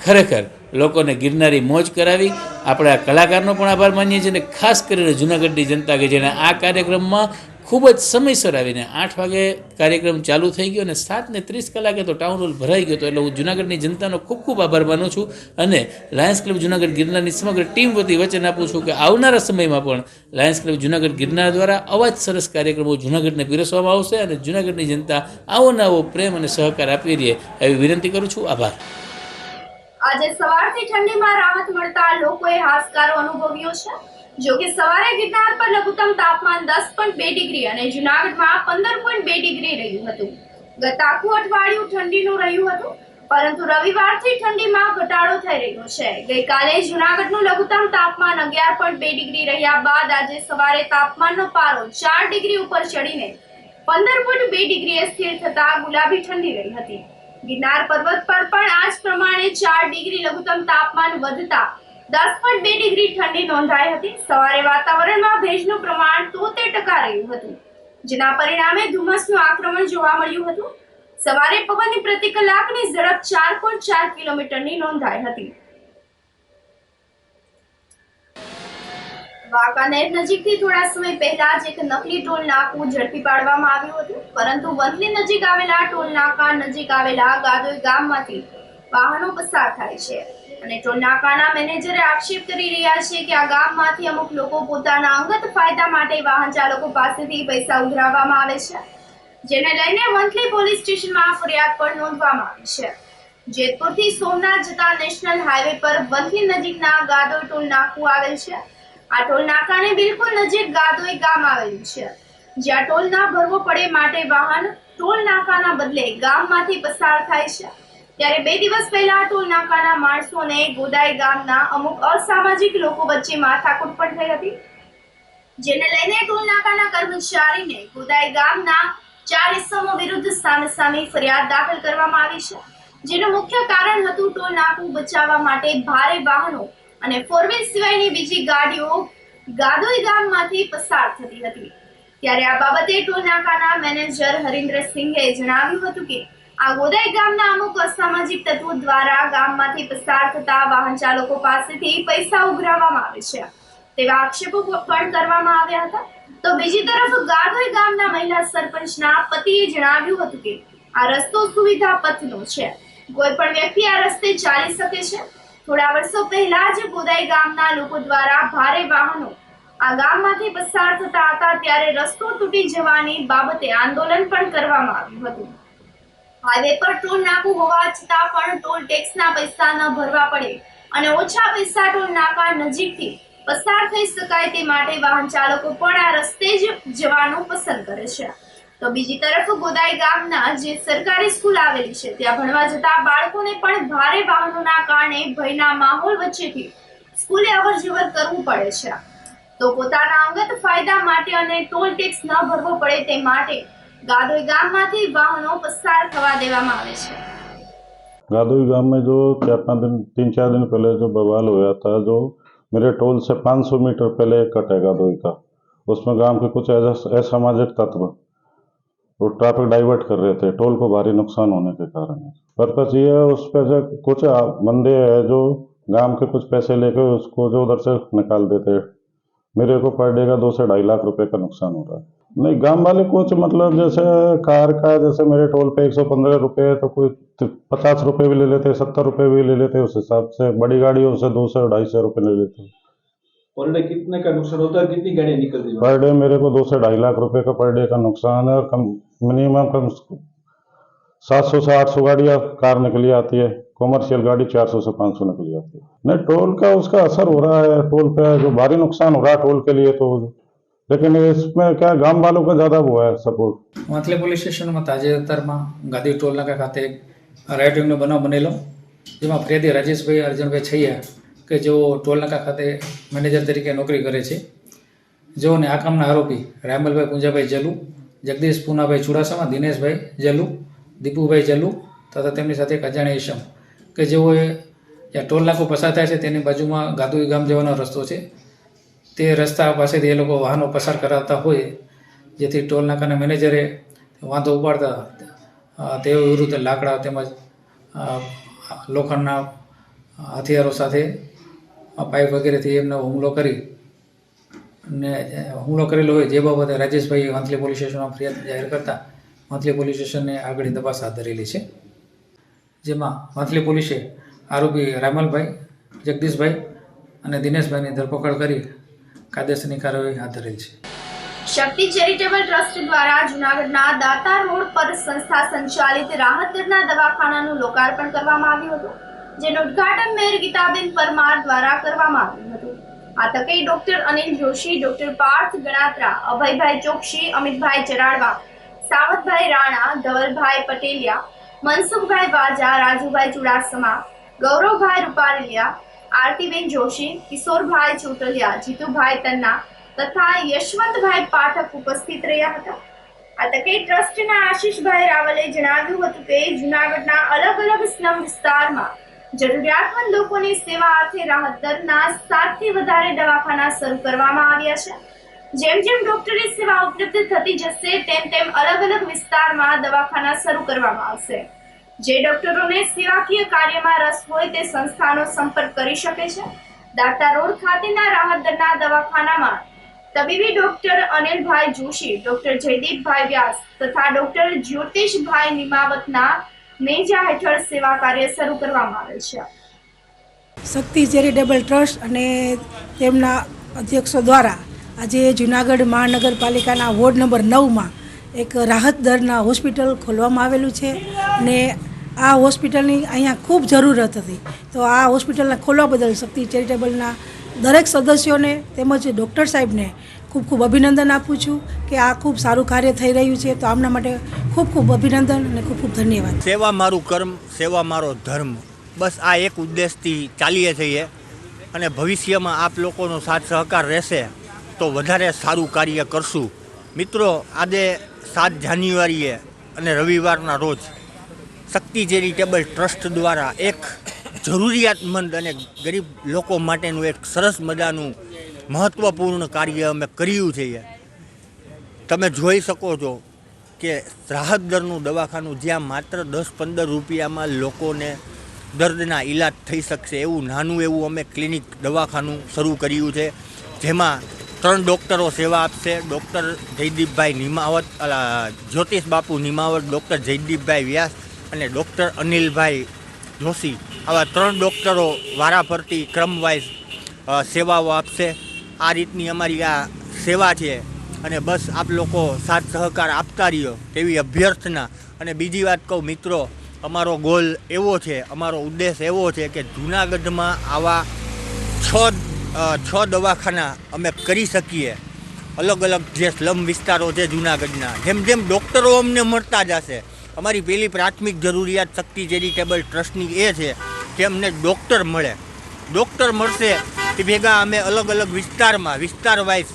ખરેખર લોકોને ગિરનારી મોજ કરાવી. આપણે આ કલાકારનો પણ આભાર માનીએ છીએ અને ખાસ કરીને જૂનાગઢની જનતા કે જેને આ કાર્યક્રમમાં ખૂબ જ સમયસર આવીને 8 વાગે કાર્યક્રમ ચાલુ થઈ ગયો અને 7:30 તો ટાઉન હોલ ભરાઈ ગયો હતો. એટલે હું જૂનાગઢની જનતાનો ખૂબ ખૂબ આભાર માનું છું અને લાયન્સ ક્લબ જૂનાગઢ ગિરનારની સમગ્ર ટીમ વતી વચન આપું છું કે આવનારા સમયમાં પણ લાયન્સ ક્લબ જૂનાગઢ ગિરનાર દ્વારા આવા જ સરસ કાર્યક્રમો જૂનાગઢને પીરસવામાં આવશે અને જૂનાગઢની જનતા આવો નવો પ્રેમ અને સહકાર આપી રહે એવી વિનંતી કરું છું. આભાર. આજે સવારથી ઠંડીમાં રાહત મળતા લોકોએ હાશકારો અનુભવ્યો છે. જો કે સવારે ગિરનાર પર લઘુત્તમ તાપમાન 10.2 ડિગ્રી અને જૂનાગઢમાં 15.2 ડિગ્રી રહ્યું હતું. ગત આખું અઠવાડિયું ઠંડીનું રહ્યું હતું પરંતુ રવિવારથી ઠંડીમાં ઘટાડો થઈ રહ્યો છે. ગઈકાલે જૂનાગઢનું લઘુત્તમ તાપમાન 11.2 ડિગ્રી રહ્યા બાદ આજે સવારે તાપમાનનો પારો 4 ડિગ્રી ઉપર ચડીને 15.2 ડિગ્રીએ સ્થિર થતા ગુલાબી ઠંડી રહી હતી. ગિરનાર પર્વત પર પણ આ જ પ્રમાણે 4 ડિગ્રી લઘુત્તમ તાપમાન વધતા 10.2 ડિગ્રી ઠંડી નોંધાઈ હતી. સવારે વાતાવરણમાં ભેજનું પ્રમાણ 73% રહ્યું હતું જેના પરિણામે ધુમ્મસનું આક્રમણ જોવા મળ્યું હતું. સવારે પવનની પ્રતિ કલાકની ઝડપ 4.4 કિલોમીટરની નોંધાઈ હતી. વાંકાનેર નજીકથી થોડા સમય પહેલા જ એક નકલી ટોલ નાકું ઝડપી પાડવામાં આવ્યું હતું પરંતુ વંથલી નજીક આવેલા ટોલ નાકા નજીક આવેલા ગાદોઈ ગામમાંથી વાહનો પસાર થાય છે અને ટોલ નાકાના મેનેજરે આક્ષેપ કરી રહ્યા છે કે આ ગામમાંથી અમુક લોકો પોતાના અંગત ફાયદા માટે વાહન ચાલકો પાસેથી પૈસા ઉઘરાવવામાં આવે છે જેને લઈને વંથલી પોલીસ સ્ટેશનમાં ફરિયાદ પણ નોંધવામાં આવી છે. જેતપુરથી સોમનાથ જતા નેશનલ હાઈવે પર વંથલી નજીકના ગાદોઈ ટોલ નાકું આવેલ છે. આ ટોલ નાકાને બિલકુલ નજીક ગાદોઈ ગામ આવેલું છે જ્યાં ટોલ ના ભરવો પડે માટે વાહન ટોલ નાકાના બદલે ગામમાંથી પસાર થાય છે. ત્યારે 2 દિવસ પહેલા ટોલ નાકાના માણસોને ગોદાઈ ગામના અમુક અસામાજિક લોકો વચ્ચે માથાકૂટ પણ થઈ હતી જેને લઈને ટોલ નાકાના કર્મચારીને ગોદાઈ ગામના 4 ઇસમો વિરુદ્ધ સામે ફરિયાદ દાખલ કરવામાં આવી છે જેનું મુખ્ય કારણ હતું ટોલ નાકું બચાવવા માટે ભારે વાહનો અને 4 વ્હીલ સિવાયની બીજી ગાડીઓ ગાદોઈ ગામમાંથી પસાર થતી હતી. ત્યારે આ બાબતે ટોલ નાકાના મેનેજર હરિન્દ્રસિંહે જણાવ્યું હતું કે આ ગોદાઈ ગામના અમુક અસામાજિક તત્વો દ્વારા ગામમાંથી પસાર થતા વાહન ચાલકો પાસેથી પૈસા ઉઘરાવવામાં આવે છે તેવા આક્ષેપો પણ કરવામાં આવ્યા હતા. તો બીજી તરફ ગાદોઈ ગામના મહિલા સરપંચના પતિએ જણાવ્યું હતું કે આ રસ્તો સુવિધા પથનો છે. કોઈ પણ વ્યક્તિ આ રસ્તે ચાલી શકે છે. થોડા વર્ષો પહેલા જ ગોદાઈ ગામના લોકો દ્વારા ભારે વાહનો આ ગામમાંથી પસાર થતા હતા ત્યારે રસ્તો તૂટી જવાની બાબતે આંદોલન પણ કરવામાં આવ્યું હતું. હાઈવે પર ટોલ નાકું હોવા છતાં પણ ટોલ ટેક્સના પૈસા ન ભરવા પડે અને ઓછા પૈસા ટોલ નાકા નજીકથી પસાર થઈ શકાય તે માટે વાહન ચાલકો પણ આ રસ્તે જ જવાનું પસંદ કરે છે. તો બીજી તરફ ગોદાઈ ગામના જે સરકારી સ્કૂલ આવેલી છે ત્યાં ભણવા જતા બાળકોને પણ ભારે વાહનોના કારણે ભયના માહોલ વચ્ચેથી સ્કૂલે અવરજવર કરવું પડે છે. તો પોતાના અંગત ફાયદા માટે અને ટોલ ટેક્સ ન ભરવો પડે તે માટે गादोई गांव माथी वाहनों पसार थवा देवामां आवे छे। गादोई गांव में जो 3-4 दिन पहले जो बवाल हुआ था, जो मेरे टोल से 500 मीटर पहले एक कट है गादोई का, उसमें गांव के कुछ असामाजिक तत्व वो ट्रैफिक डाइवर्ट कर रहे थे टोल को भारी नुकसान होने के कारण। पर्पस ये है, उस पे से कुछ बंदे हैं जो गांव के कुछ पैसे लेके उसको जो उधर से निकाल देते। मेरे को पर डे का 2 से 2.5 लाख रुपए का नुकसान हो रहा है। नहीं, गांव वाले कुछ मतलब जैसे कार का जैसे मेरे टोल पे 115 रुपए है तो कोई 50 रुपए भी ले लेते, 70 रुपए भी ले लेते। उस हिसाब से बड़ी गाड़ियों से 200 से 250 रुपए ले लेते। पर डे कितने का नुकसान होता है? कितनी गाड़ियाँ निकलती है? पर डे मेरे को 2 से 2.5 लाख रुपए का पर डे का नुकसान है और मिनिमम 700 से 800 गाड़ियाँ कार निकली आती है, कॉमर्शियल गाड़ी 400 से 500 निकली आती है। नहीं, टोल का उसका असर हो रहा है, टोल पे जो भारी नुकसान हो रहा है टोल के लिए, तो लेकिन इसमें क्या गांव वालों का ज़्यादा वो है सपोर्ट। माथले पोलीस स्टेशનમાં તાજેતરમાં ગાદી ટોલ નાકા ખાતે રાઇટિંગનો બનાવ બનેલો, જેમાં ફરિયાદી રાજેશભાઈ અર્જુનભાઈ છૈયા કે જેઓ ટોલ નાકા ખાતે મેનેજર તરીકે નોકરી કરે છે, જેઓને આ કામના આરોપી રાયમલભાઈ પૂંજાભાઈ જલુ, જગદીશ પૂનાભાઈ ચુડાસમા, દિનેશભાઈ જલુ, દીપુભાઈ જલુ તથા તેમની સાથે એક અજાણ્યા ઈસમ કે જેઓએ જ્યાં ટોલ નાકું પસાર થાય છે તેની બાજુમાં ગાદોઈ ગામ જવાનો રસ્તો છે, તે રસ્તા પાસેથી એ લોકો વાહનો પસાર કરાવતા હોય, જેથી ટોલ નાકાના મેનેજરે વાંધો ઉપાડતા તેઓ વિરુદ્ધ લાકડા તેમજ લોખંડના હથિયારો સાથે પાઇપ વગેરેથી એમનો હુમલો કરી અને હુમલો કરેલો હોય, જે બાબતે રાજેશભાઈ વાંથલી પોલીસ સ્ટેશનમાં ફરિયાદ જાહેર કરતા વાંથલી પોલીસ સ્ટેશને આગળની તપાસ હાથ ધરેલી છે, જેમાં વાંથલી પોલીસે આરોપી રામલભાઈ, જગદીશભાઈ અને દિનેશભાઈની ધરપકડ કરી કાયદેસરની કાર્યવાહી હાથ ધરેલ છે. શક્તિ ચેરિટેબલ ટ્રસ્ટ દ્વારા જૂનાગઢના દાતા રોડ પર સંસ્થા સંચાલિત રાહત દરના દવાખાનાનું લોકાર્પણ કરવામાં આવ્યું હતું, જેનું ઉદ્ઘાટન મેયર ગીતાબેન પરમાર દ્વારા કરવામાં આવ્યું હતું. આ તકે ડોક્ટર અનિલ જોશી, ડોક્ટર પાર્થ ગણાત્રા, અભયભાઈ ચોકસી, અમિતભાઈ ચરાડવા, સાવતભાઈ રાણા, ધવલભાઈ પટેલિયા, મનસુખભાઈ વાજા, રાજુભાઈ ચુડાસમા, ગૌરવભાઈ રૂપારેલિયા, આરતીબેન જોશી, કિશોરભાઈ ચોટલિયા, જીતુભાઈ તન્ના તથા યશવંતભાઈ પાઠક ઉપસ્થિત રહ્યા હતા. આ તકે ટ્રસ્ટના આશીષભાઈ રાવલે જણાવ્યું હતું કે જૂનાગઢના અલગ અલગ સ્લમ વિસ્તારમાં જરૂરિયાતમંદ લોકોની સેવા અર્થે રાહત દરના 7થી વધારે દવાખાના શરૂ કરવામાં આવ્યા છે. જેમ જેમ ડોક્ટરી સેવા ઉપલબ્ધ થતી જશે તેમ તેમ અલગ અલગ વિસ્તારમાં દવાખાના શરૂ કરવામાં આવશે. જે ડોક્ટરોને સેવાકીય કાર્યમાં રસ હોય તે સંસ્થાનો સંપર્ક કરી શકે છે. દાતા રોડ ખાતેના રાહત દરના દવાખાનામાં તબીબી ડોક્ટર અનિલભાઈ જોશી, ડોક્ટર જયદીપભાઈ વ્યાસ તથા ડોક્ટર જ્યોતિષભાઈ નિમાવતના નેજા હેઠળ સેવા કાર્ય શરૂ કરવામાં આવેલ છે. શક્તિ ચેરિટેબલ ટ્રસ્ટ અને તેમના અધ્યક્ષો દ્વારા આજે જૂનાગઢ મહાનગરપાલિકાના વોર્ડ નંબર 9માં એક રાહત દરના હોસ્પિટલ ખોલવામાં આવેલું છે અને આ હોસ્પિટલની અહીંયા ખૂબ જરૂરત હતી, તો આ હોસ્પિટલને ખોલવા બદલ શક્તિ ચેરિટેબલના દરેક સદસ્યોને તેમજ ડૉક્ટર સાહેબને ખૂબ ખૂબ અભિનંદન આપું છું કે આ ખૂબ સારું કાર્ય થઈ રહ્યું છે, તો આમના માટે ખૂબ ખૂબ અભિનંદન અને ખૂબ ખૂબ ધન્યવાદ. સેવા મારું કર્મ, સેવા મારો ધર્મ, બસ આ એક ઉદ્દેશથી ચાલીએ છીએ અને ભવિષ્યમાં આપ લોકોનો સાથ સહકાર રહેશે તો વધારે સારું કાર્ય કરશું. મિત્રો, આજે 7 જાન્યુઆરીએ અને રવિવારના રોજ શક્તિ ચેરિટેબલ ટ્રસ્ટ દ્વારા એક જરૂરિયાતમંદ અને ગરીબ લોકો માટેનું એક સરસ મજાનું મહત્ત્વપૂર્ણ કાર્ય અમે કર્યું છે. તમે જોઈ શકો છો કે રાહત દરનું દવાખાનું જ્યાં માત્ર 10-15 રૂપિયામાં લોકોને દર્દના ઈલાજ થઈ શકશે એવું નાનું એવું અમે ક્લિનિક દવાખાનું શરૂ કર્યું છે, જેમાં 3 ડૉક્ટરો સેવા આપશે. ડૉક્ટર જયદીપભાઈ નિમાવત, જ્યોતિષ બાપુ નિમાવત, ડૉક્ટર જયદીપભાઈ વ્યાસ અને ડૉક્ટર અનિલભાઈ જોશી આવા 3 ડૉક્ટરો વારાફરતી ક્રમવાઇઝ સેવાઓ આપશે. આ રીતની અમારી આ સેવા છે અને બસ આપ લોકો સાથ સહકાર આપતા રહ્યો તેવી અભ્યર્થના. અને બીજી વાત કહું મિત્રો, અમારો ગોલ એવો છે, અમારો ઉદ્દેશ એવો છે કે જૂનાગઢમાં આવા 6 દવાખાના અમે કરી શકીએ. અલગ અલગ જે સ્લમ વિસ્તારો છે જૂનાગઢના, જેમ જેમ ડૉક્ટરો અમને મળતા જશે. અમારી પહેલી પ્રાથમિક જરૂરિયાત શક્તિ ચેરિટેબલ ટ્રસ્ટની એ છે કે અમને ડૉક્ટર મળે. ડૉક્ટર મળશે તે ભેગા અમે અલગ અલગ વિસ્તાર વાઇઝ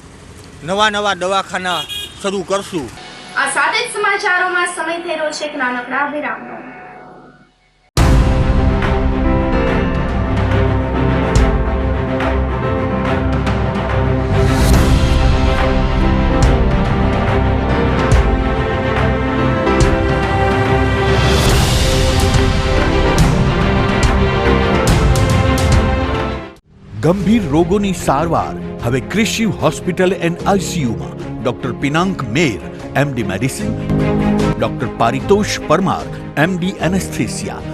નવા દવાખાના શરૂ કરશું. આ સાથે જ સમાચારોમાં સમય થઈ રહ્યો છે એક નાનકડા વિરામનો. ગંભીર રોગોની સારવાર હવે ક્રિશિવ હોસ્પિટલ એન્ડ આઈસીયુમાં doctor Pinank Mer MD medicine, doctor Paritosh Parmar MD anaesthesia,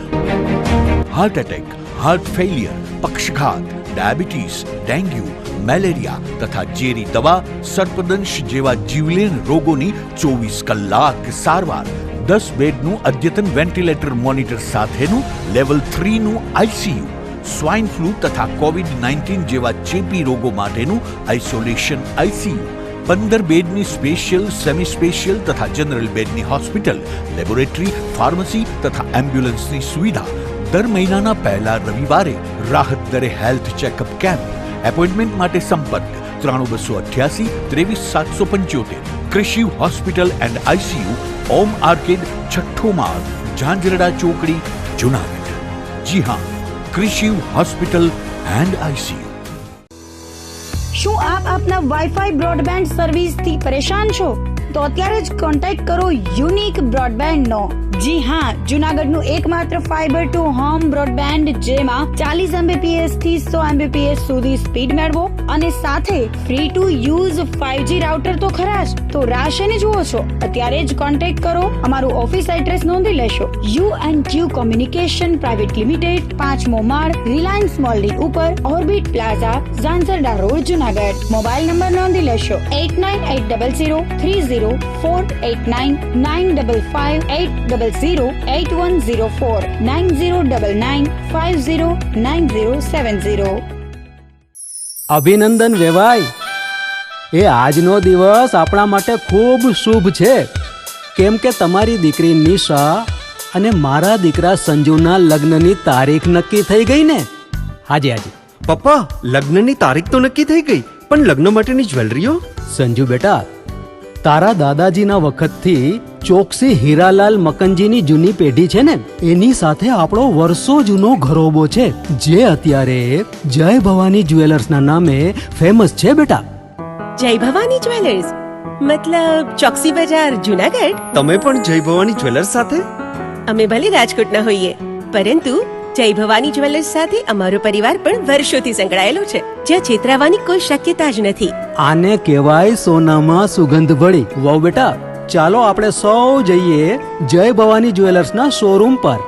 heart attack, heart failure, પક્ષઘાત, ડાયાબિટીસ, ડેન્ગ્યુ, મેલેરિયા તથા ઝેરી દવા, સર્પદંશ જેવા જીવલેણ રોગોની 24 કલાક સારવાર. 10 બેડનું અદ્યતન વેન્ટિલેટર મોનિટર સાથેનું લેવલ 3નું આઈસીયુ, સ્વાઇન ફ્લૂ તથા કોવિડ-19 જેવા ચેપી રોગો માટેનું આઇસોલેશન આઈસીયુ, 15 બેડની સ્પેશિયલ, સેમી સ્પેશિયલ તથા જનરલ બેડની હોસ્પિટલ, લેબોરેટરી, ફાર્મસી તથા એમ્બ્યુલન્સની સુવિધા. દર મહિનાના પહેલા રવિવારે રાહત દરે હેલ્થ ચેકઅપ કેમ્પ. એપોઇન્ટમેન્ટ માટે સંપર્ક 9288 23775. Krishiv hospital and ICU, Om arcade, છઠ્ઠો માળ, ઝાંઝરડા ચોકડી, જુનાગઢ. જી હા, ક્રિશિવ હોસ્પિટલ એન્ડ આઈસીયુ. શું આપ આપના વાઈફાઈ બ્રોડબેન્ડ સર્વિસથી પરેશાન છો? તો અત્યારે જ કોન્ટેક્ટ કરો યુનિક બ્રોડબેન્ડનો. જી હા, જુનાગઢનું એકમાત્ર ફાઈબર ટુ હોમ બ્રોડબેન્ડ, જેમાં 40 Mbps થી 100 Mbps સુધી સ્પીડ મેળવો અને સાથે free to use 5G router તો ખરા જ. તો રાહ શેની જુઓ છો? અત્યારે જ કોન્ટેક્ટ કરો. અમારું ઓફિસ એડ્રેસ નોંધી લેશો. U&Q કોમ્યુનિકેશન પ્રાઇવેટ લિમિટેડ, 5મો માળ, રિલાયન્સ મોલની ઉપર, orbit plaza, Zanzarda road, Junagadh. Mobile number નોંધી લેશો 89803048995580808104 9099509070. અભિનંદન વેવાય. એ આજનો દિવસ આપણા માટે ખૂબ શુભ છે, કેમ કે તમારી દીકરી નિશા અને મારા દીકરા સંજુના લગ્નની તારીખ નક્કી થઈ ગઈ ને. હાજી. પપ્પા, લગ્નની તારીખ તો નક્કી થઈ ગઈ, પણ લગ્ન માટેની જ્વેલરીઓ? સંજુ બેટા, તારા દાદાજીના વખતથી ચોકસી હીરાલાલ મકનજીની જૂની પેઢી છે ને, એની સાથે આપણો વર્ષો જૂનો ઘરોબો છે, જે અત્યારે જય ભવાની જ્વેલર્સના નામે ફેમસ છે બેટા. જય ભવાની જ્વેલર્સ મતલબ ચોકસી બજાર, જુનાગઢ? તમે પણ જય ભવાની જ્વેલર્સ સાથે? અમે ભલે રાજકોટના હોઈએ, પરંતુ જય ભવાની જ્વેલર્સ સાથે અમારો પરિવાર પણ વર્ષોથી સંકળાયેલો છે, જ્યાં છેતરાવાની કોઈ શક્યતા જ નથી. આને કહેવાય સોનામાં સુગંધ ભળી. વાવ બેટા, ચાલો આપણે સૌ જઈએ જય ભવાની જ્વેલર્સના શોરૂમ પર.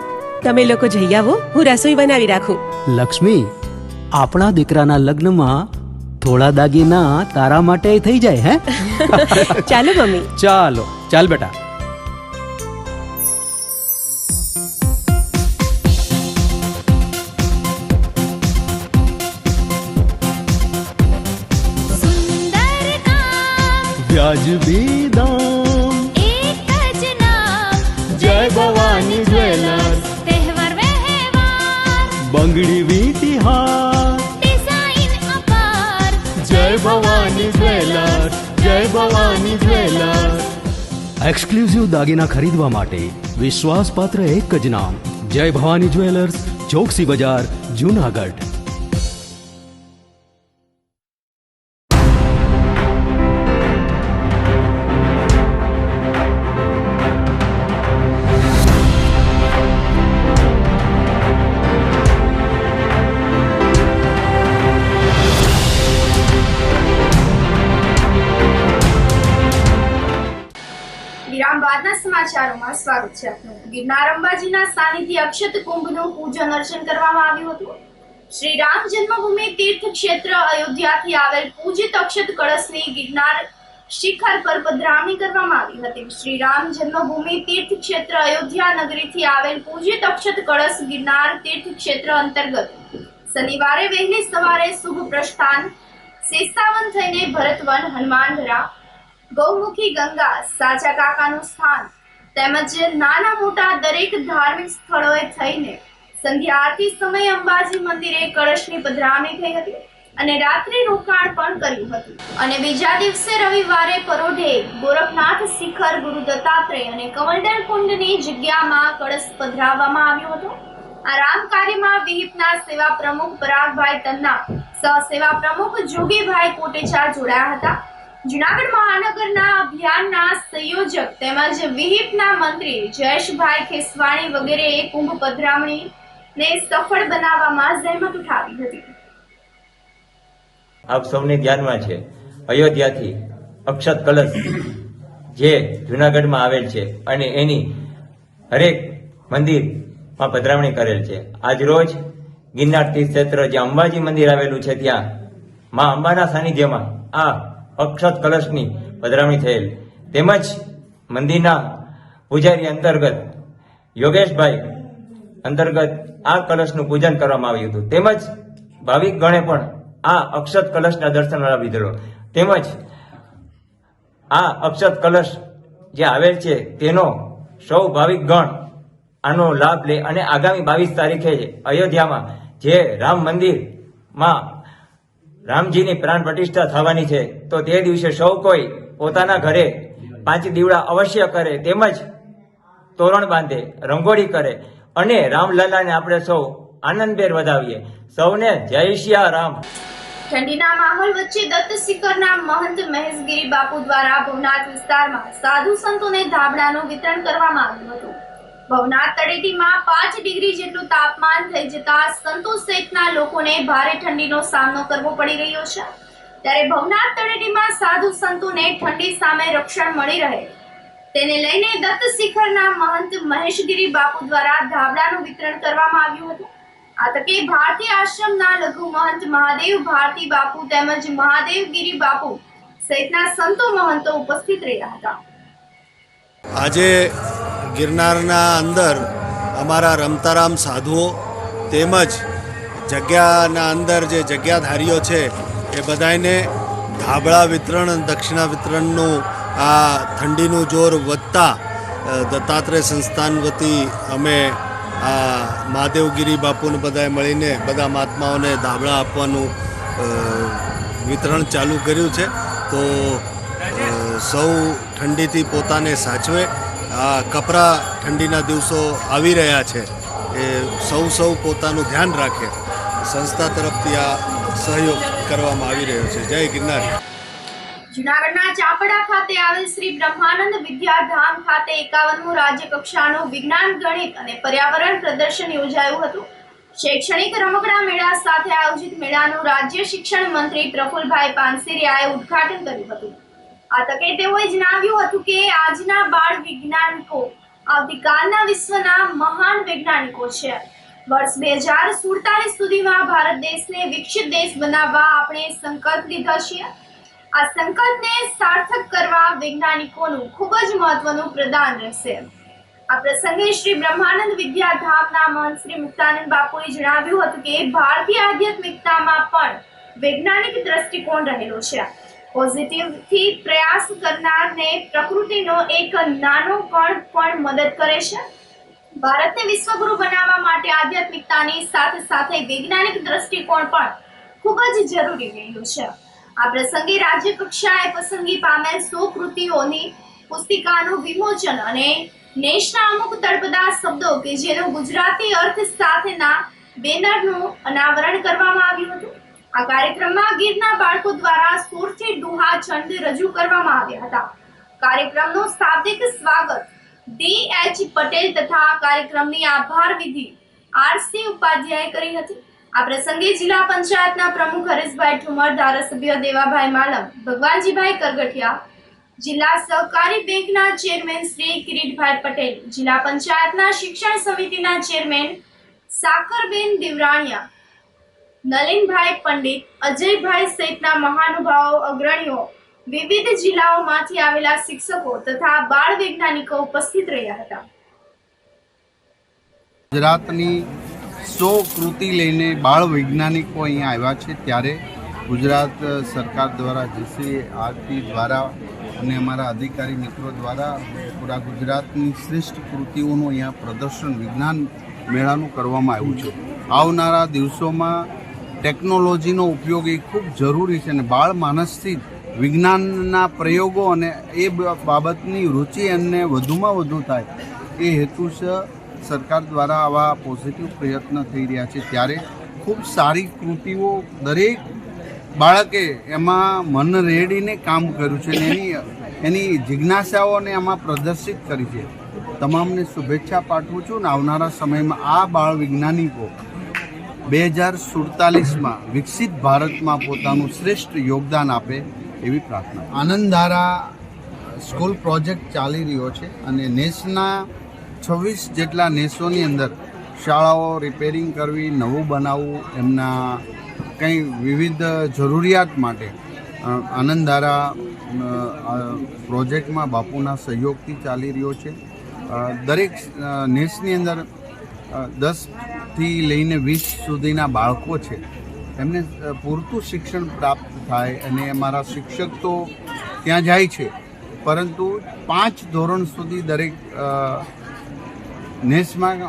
તમે લોકો જઈ આવો, હું રસોઈ બનાવી રાખું. લક્ષ્મી, આપણા દીકરાના લગ્નમાં થોડા દાગીના તારા માટે થઈ જાય. હે ચાલો મમ્મી. ચાલ બેટા. વ્યાજબી દામ, એક જ નામ, જય ભવાની જ્વેલર્સ. તહેવાર વ્યવહાર, બંગડી વીટી હાર, ડિઝાઇન અપાર, જય ભવાની જ્વેલર્સ, જય ભવાની જ્વેલર્સ. એક્સક્લુઝિવ દાગીના ખરીદવા માટે વિશ્વાસપાત્ર એક જ નામ, જય ભવાની જ્વેલર્સ, ચોકસી બજાર, જુનાગઢ. વિરામ બાદ આજના સમાચારોમાં સ્વાગત છે આપનું. ગિરનાર અંબાજીના સાનિધ્ય અક્ષત કુંભનું પૂજન અર્ચન કરવામાં આવ્યું હતું. શ્રી રામ જન્મભૂમિ તીર્થ ક્ષેત્ર અયોધ્યાથી આવેલ પૂજિત અક્ષત કળશની ગિરનાર શિખર પર પધરામણી કરવામાં આવી હતી. શ્રી રામ જન્મભૂમિ તીર્થ ક્ષેત્ર અયોધ્યા નગરીથી આવેલ પૂજિત અક્ષત કળશ ગિરનાર તીર્થ ક્ષેત્ર અંતર્ગત શનિવારે વહેલી સવારે શુભ પ્રસ્થાન શેષાવન થઈને ભરતવન, હનુમાનધરા, ગૌમુખી ગંગા, સાચા કાકાનું સ્થાન તેમજ નાના મોટા દરેક ધાર્મિક સ્થળોએ થઈને સંધ્યા આરતી સમયે અંબાજી મંદિરે કળશની પધરામણી થઈ હતી અને રાત્રિ રોકાણ પણ કર્યું હતું. અને બીજા દિવસે રવિવારે પરોઢે ગોરખનાથ શિખર, ગુરુ દત્તાત્રેય અને કમંડલ કુંડની જગ્યામાં કળશ પધરાવવામાં આવ્યો હતો. આ રામ કાર્યમાં વિહિપના સેવા પ્રમુખ પરાગભાઈ તન્ના, સહ સેવા પ્રમુખ જોગીભાઈ કોટેચા જોડાયા હતા. જૂનાગઢ મહાનગરના અભિયાનના સંયોજક તેમજ વિહિપના મંત્રી જયેશભાઈ ખેસવાણી વગેરેએ કુંભ પધરામણીને સફળ બનાવવામાં જહેમત ઉઠાવી હતી. આપ સૌને ધ્યાનમાં છે, અયોધ્યાથી અક્ષત કલશ જે જૂનાગઢમાં આવેલ છે અને એની હરેક મંદિરમાં પધરામણી કરેલ છે. આજ રોજ ગિરનાર તીર્થ ક્ષેત્ર જે અંબાજી મંદિર આવેલું છે ત્યાં માં અંબાના સાનિધ્યમાં આ અક્ષત કલશની પધરામણી થયેલ. તેમજ મંદિરના પૂજારી અંતર્ગત યોગેશભાઈ અંતર્ગત આ કલશનું પૂજન કરવામાં આવ્યું હતું. તેમજ ભાવિક ગણે પણ આ અક્ષત કલશના દર્શન લાભ લીધેલો. તેમજ આ અક્ષત કલશ જે આવેલ છે તેનો સૌ ભાવિક ગણ આનો લાભ લે અને આગામી 22 તારીખે અયોધ્યામાં જે રામ મંદિરમાં રામજીની પ્રાણ પ્રતિષ્ઠા થવાની છે તો તે દિવસે સૌ કોઈ પોતાના ઘરે 5 દીવડા અવશ્ય કરે, તેમજ તોરણ બાંધે, રંગોળી કરે અને રામલલાને આપણે સૌ આનંદભેર વધાવીએ. સૌને જય શ્રી રામ. ઠંડીના માહોલ વચ્ચે દત્ત શિખરના મહંત મહેશગીરી બાપુ દ્વારા ભવનાથ વિસ્તારમાં સાધુ સંતોને ધાબળાનું વિતરણ કરવામાં આવ્યું હતું. ભવનાથ તળેટીમાં 5 ડિગ્રી જેટલું તાપમાન થઈ જતા સંતો સહિતના લોકોને ભારે ઠંડીનો સામનો કરવો પડી રહ્યો છે. ત્યારે ભવનાથ તળેટીમાં સાધુ સંતોને ઠંડી સામે રક્ષણ મળી રહે તેને લઈને દત્ત શિખરના મહંત મહેશગીરી બાપુ દ્વારા ધાબળાનું વિતરણ કરવામાં આવ્યું હતું. આ તકે ભારતીય આશ્રમના લઘુ મહંત મહાદેવ ભારતી બાપુ તેમજ મહાદેવગીરી બાપુ સહિતના સંતો મહંતો ઉપસ્થિત રહ્યા હતા. આજે ગિરનારના અંદર અમારા રમતારામ સાધુઓ તેમજ જગ્યાના અંદર જે જગ્યાધારીઓ છે એ બધાને ધાબળા વિતરણ, દક્ષિણા વિતરણનું આ ઠંડીનું જોર વધતા દત્તાત્રેય સંસ્થાન વતી અમે આ મહાદેવગીરી બાપુને બધાએ મળીને બધા મહાત્માઓને ધાબળા આપવાનું વિતરણ ચાલુ કર્યું છે. તો સૌ ઠંડીથી પોતાને સાચવે. આ કપરા ઠંડીના દિવસો આવી રહ્યા છે એ સૌ પોતાનું ધ્યાન રાખે. સંસ્થા તરફથી આ સહયોગ કરવામાં આવી રહ્યો છે. જય ગિરનાર. જૂનાગઢના ચાપડા ખાતે આવેલ શ્રી બ્રહ્માનંદ વિદ્યાધામ ખાતે 51મું રાજ્ય કક્ષાનું વિજ્ઞાન, ગણિત અને પર્યાવરણ પ્રદર્શન યોજાયું હતું. શૈક્ષણિક રમકડા મેળા સાથે આયોજિત મેળાનું રાજ્ય શિક્ષણ મંત્રી પ્રફુલભાઈ પાનસેરિયાએ ઉદ્ઘાટન કર્યું હતું. આ તકે તેઓએ જણાવ્યું હતું કે આજના બાળ વૈજ્ઞાનિકો આવતીકાલના વિશ્વના મહાન વૈજ્ઞાનિકો છે. વર્ષ 2047 સુધીમાં ભારત દેશને વિકસિત દેશ બનાવવા આપણે સંકલ્પ લીધો છે. આ સંકલ્પને સાર્થક કરવા વૈજ્ઞાનિકોનું ખૂબ જ મહત્વનું પ્રદાન રહેશે. આ પ્રસંગે શ્રી બ્રહ્માનંદ વિદ્યાધામના મહંત શ્રી મુક્તાનંદ બાપુએ જણાવ્યું હતું કે ભારતીય આધ્યાત્મિકતામાં પણ વૈજ્ઞાનિક દ્રષ્ટિકોણ રહેલો છે. પોઝિટિવથી પ્રયાસ કરનારને પ્રકૃતિનો એક નાનો કણ પણ મદદ કરે છે. ભારતને વિશ્વગુરુ બનાવવા માટે આધ્યાત્મિકતાની સાથે સાથે વૈજ્ઞાનિક દ્રષ્ટિકોણ પણ ખૂબ જ જરૂરી રહ્યું છે. આ પ્રસંગે રાજ્ય કક્ષાએ પસંદગી પામેલ 100 કૃતિઓની પુસ્તિકાનું વિમોચન અને નેશના અમુક તળપદા શબ્દો કે જેનો ગુજરાતી અર્થ સાથેના બેનરનું અનાવરણ કરવામાં આવ્યું હતું. આ કાર્યક્રમમાં ગીરના બાળકો દ્વારા સુરથી ડુહા છંદ રજૂ કરવામાં આવ્યા હતા. કાર્યક્રમનું શાબ્દિક સ્વાગત D.H. પટેલ તથા કાર્યક્રમની આભાર વિધિ R.C. ઉપાધ્યાય કરી હતી. આ પ્રસંગે જિલ્લા પંચાયતના પ્રમુખ હરેશભાઈ ઠુમર, ધારાસભ્ય દેવાભાઈ માલમ, ભગવાનજીભાઈ કરગઠિયા, જિલ્લા સહકારી બેંકના ચેરમેન શ્રી કિરીટભાઈ પટેલ, જિલ્લા પંચાયતના શિક્ષણ સમિતિના ચેરમેન સાકરબેન દેવરાણીયા, નલિનભાઈ પંડિત, અજયભાઈ સહિતના મહાનુભાવો, અગ્રણીઓ, વિવિધ જિલ્લાઓમાંથી આવેલા શિક્ષકો તથા બાળ વૈજ્ઞાનિકો ઉપસ્થિત રહ્યા હતા. ગુજરાતની 100 કૃતિ લઈને બાળ વૈજ્ઞાનિકો અહીંયા આવ્યા છે, ત્યારે ગુજરાત સરકાર દ્વારા જીસીઆરટી દ્વારા અને અમારા અધિકારી મિત્રો દ્વારા પૂરા ગુજરાતની શ્રેષ્ઠ કૃતિઓનું અહીંયા પ્રદર્શન વિજ્ઞાન મેળાનું કરવામાં આવ્યું છે. આવનારા દિવસોમાં ટેકનોલોજીનો ઉપયોગ એ ખૂબ જરૂરી છે અને બાળ માનસથી વિજ્ઞાનના પ્રયોગો અને એ બાબતની રુચિ એમને વધુમાં વધુ થાય એ હેતુસર સરકાર દ્વારા આવા પોઝિટિવ પ્રયત્ન થઈ રહ્યા છે. ત્યારે ખૂબ સારી કૃતિઓ દરેક બાળકે એમાં મન રેડીને કામ કર્યું છે અને એની જિજ્ઞાસાઓને એમાં પ્રદર્શિત કરી છે. તમામને શુભેચ્છા પાઠવું છું અને આવનારા સમયમાં આ બાળ વૈજ્ઞાનિકો 2047માં વિકસિત ભારતમાં પોતાનું શ્રેષ્ઠ યોગદાન આપે એવી પ્રાર્થના. આનંદધારા સ્કૂલ પ્રોજેક્ટ ચાલી રહ્યો છે અને નેસના 26 જેટલા નેસોની અંદર શાળાઓ રિપેરિંગ કરવી, નવું બનાવવું, એમના કંઈ વિવિધ જરૂરિયાત માટે આનંદધારા પ્રોજેક્ટમાં બાપુના સહયોગથી ચાલી રહ્યો છે. દરેક નેસની અંદર 10થી લઈને 20 સુધીના બાળકો છે, એમને પૂરતું શિક્ષણ પ્રાપ્ત થાય અને અમારા શિક્ષક તો ત્યાં જાય છે, પરંતુ 5 ધોરણ સુધી દરેક નેસમાં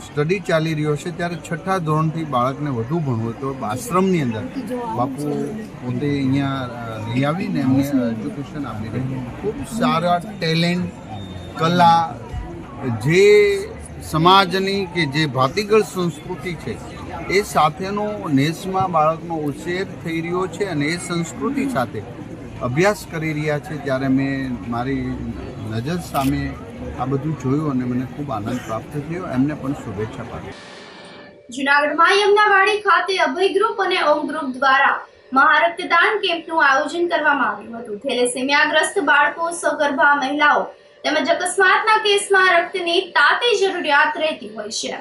સ્ટડી ચાલી રહ્યો છે. ત્યારે 6ઠા ધોરણથી બાળકને વધુ ભણવું તો આશ્રમની અંદર બાપુ પોતે અહીંયા લઈ આવીને એમને એજ્યુકેશન આપી રહ્યા. ખૂબ સારા ટેલેન્ટ, કલા, જે સમાજની કે જે ભાતીગળ સંસ્કૃતિ છે એ સાથેનો નેસમાં બાળકનો ઉછેર થઈ રહ્યો છે અને એ સંસ્કૃતિ સાથે અભ્યાસ કરી રહ્યા છે. ત્યારે મેં મારી નજર સામે આ બધું જોયું અને મને ખૂબ આનંદ પ્રાપ્ત થયો. એમને પણ શુભેચ્છા પાઠવું. જૂનાગઢમાં યમનાવાડી ખાતે અભય ગ્રુપ અને ઓમ ગ્રુપ દ્વારા મહારક્તદાન કેમ્પનું આયોજન કરવામાં આવ્યું હતું. થેલેસેમિયાગ્રસ્ત બાળકો, સગર્ભા મહિલાઓ તેમજ અકસ્માતના કેસમાં રક્તની તાતી જરૂરિયાત રહેતી હોય છે.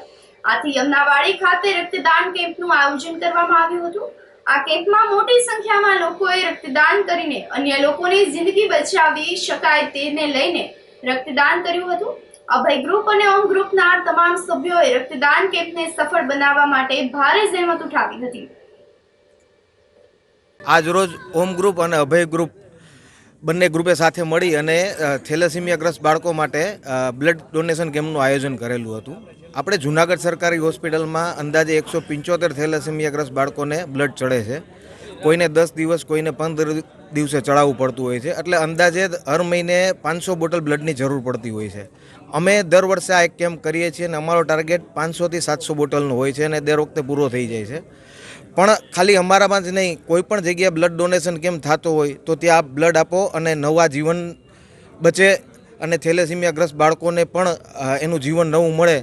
આથી યમનાવાડી ખાતે રક્તદાન કેમ્પનું આયોજન કરવામાં આવ્યું હતું. આ કેમ્પમાં મોટી સંખ્યામાં લોકોએ રક્તદાન કરીને અન્ય લોકોની જિંદગી બચાવી શકાય તેને લઈને રક્તદાન કર્યું હતું. અભય ગ્રુપ અને ઓમ ગ્રુપના તમામ સભ્યોએ રક્તદાન કેમ્પને સફળ બનાવવા માટે ભારે જહેમત ઉઠાવી હતી. આજ રોજ ઓમ ગ્રુપ અને અભય ગ્રુપ બંને ગ્રુપે સાથે મળી અને થેલેસીમિયાગ્રસ્ત બાળકો માટે બ્લડ ડોનેશન કેમ્પનું આયોજન કરેલું હતું. આપણે જૂનાગઢ સરકારી હોસ્પિટલમાં અંદાજે 175 થેલેસીમિયાગ્રસ્ત બાળકોને બ્લડ ચડે છે. કોઈને 10 દિવસ, કોઈને 15 દિવસે ચડાવવું પડતું હોય છે. એટલે અંદાજે હર મહિને 500 બોટલ બ્લડની જરૂર પડતી હોય છે. અમે દર વર્ષે આ એક કેમ્પ કરીએ છીએ અને અમારો ટાર્ગેટ 500થી 700 બોટલનો હોય છે અને દર વખતે પૂરો થઈ જાય છે. પણ ખાલી અમારામાં જ નહીં, કોઈ પણ જગ્યાએ બ્લડ ડોનેશન કેમ્પ થતો હોય તો ત્યાં બ્લડ આપો અને નવા જીવન બચે અને થેલેસીમિયાગ્રસ્ત બાળકોને પણ એનું જીવન નવું મળે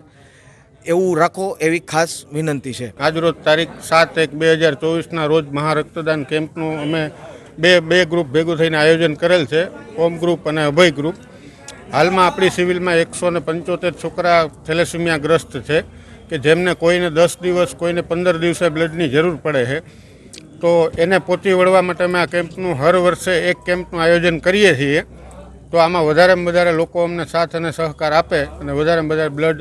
એવું રાખો એવી ખાસ વિનંતી છે. આજરોજ તારીખ 7/1/2024ના રોજ મહારક્તદાન કેમ્પનું અમે બે ગ્રુપ ભેગું થઈને આયોજન કરેલ છે, ઓમ ગ્રુપ અને અભય ગ્રુપ. હાલમાં આપણી સિવિલમાં 175 છોકરા થેલેસીમિયાગ્રસ્ત છે કે જેમને કોઈને 10 દિવસ, કોઈને 15 દિવસે બ્લડની જરૂર પડે છે. તો એને પહોંચી વળવા માટે અમે આ કેમ્પનું હર વર્ષે એક કેમ્પનું આયોજન કરીએ છીએ. તો આમાં વધારેમાં વધારે લોકો અમને સાથ અને સહકાર આપે અને વધારેમાં વધારે બ્લડ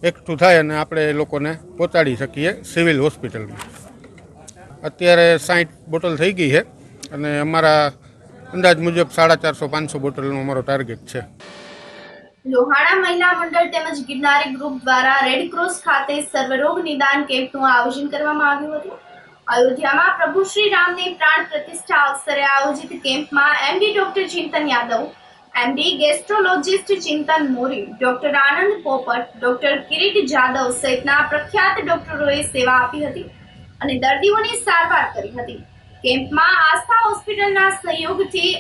એકઠું થાય અને આપણે એ લોકોને પહોંચાડી શકીએ સિવિલ હોસ્પિટલમાં. અત્યારે 60 બોટલ થઈ ગઈ છે અને અમારા અંદાજ મુજબ 450-500 બોટલનો અમારો ટાર્ગેટ છે. લોહાણા મહિલા મંડળ તેમજ ગિરનારી ગ્રુપ દ્વારા રેડક્રોસ ખાતે સર્વરોગ નિદાન કેમ્પનું આયોજન કરવામાં આવ્યું હતું. અયોધ્યામાં પ્રભુ શ્રી રામની પ્રાણ પ્રતિષ્ઠા અવસરે આયોજિત કેમ્પમાં એમડી ડોક્ટર ચિંતન યાદવ, એમડી ગેસ્ટ્રોલોજિસ્ટ ચિંતન મોરી, ડોક્ટર આનંદ પોપટ, ડોક્ટર કિરીટ જાદવ સહિતના પ્રખ્યાત ડોક્ટરોએ સેવા આપી હતી અને દર્દીઓની સારવાર કરી હતી. કેમ્પમાં આસ્થા હોસ્પિટલના સહયોગથી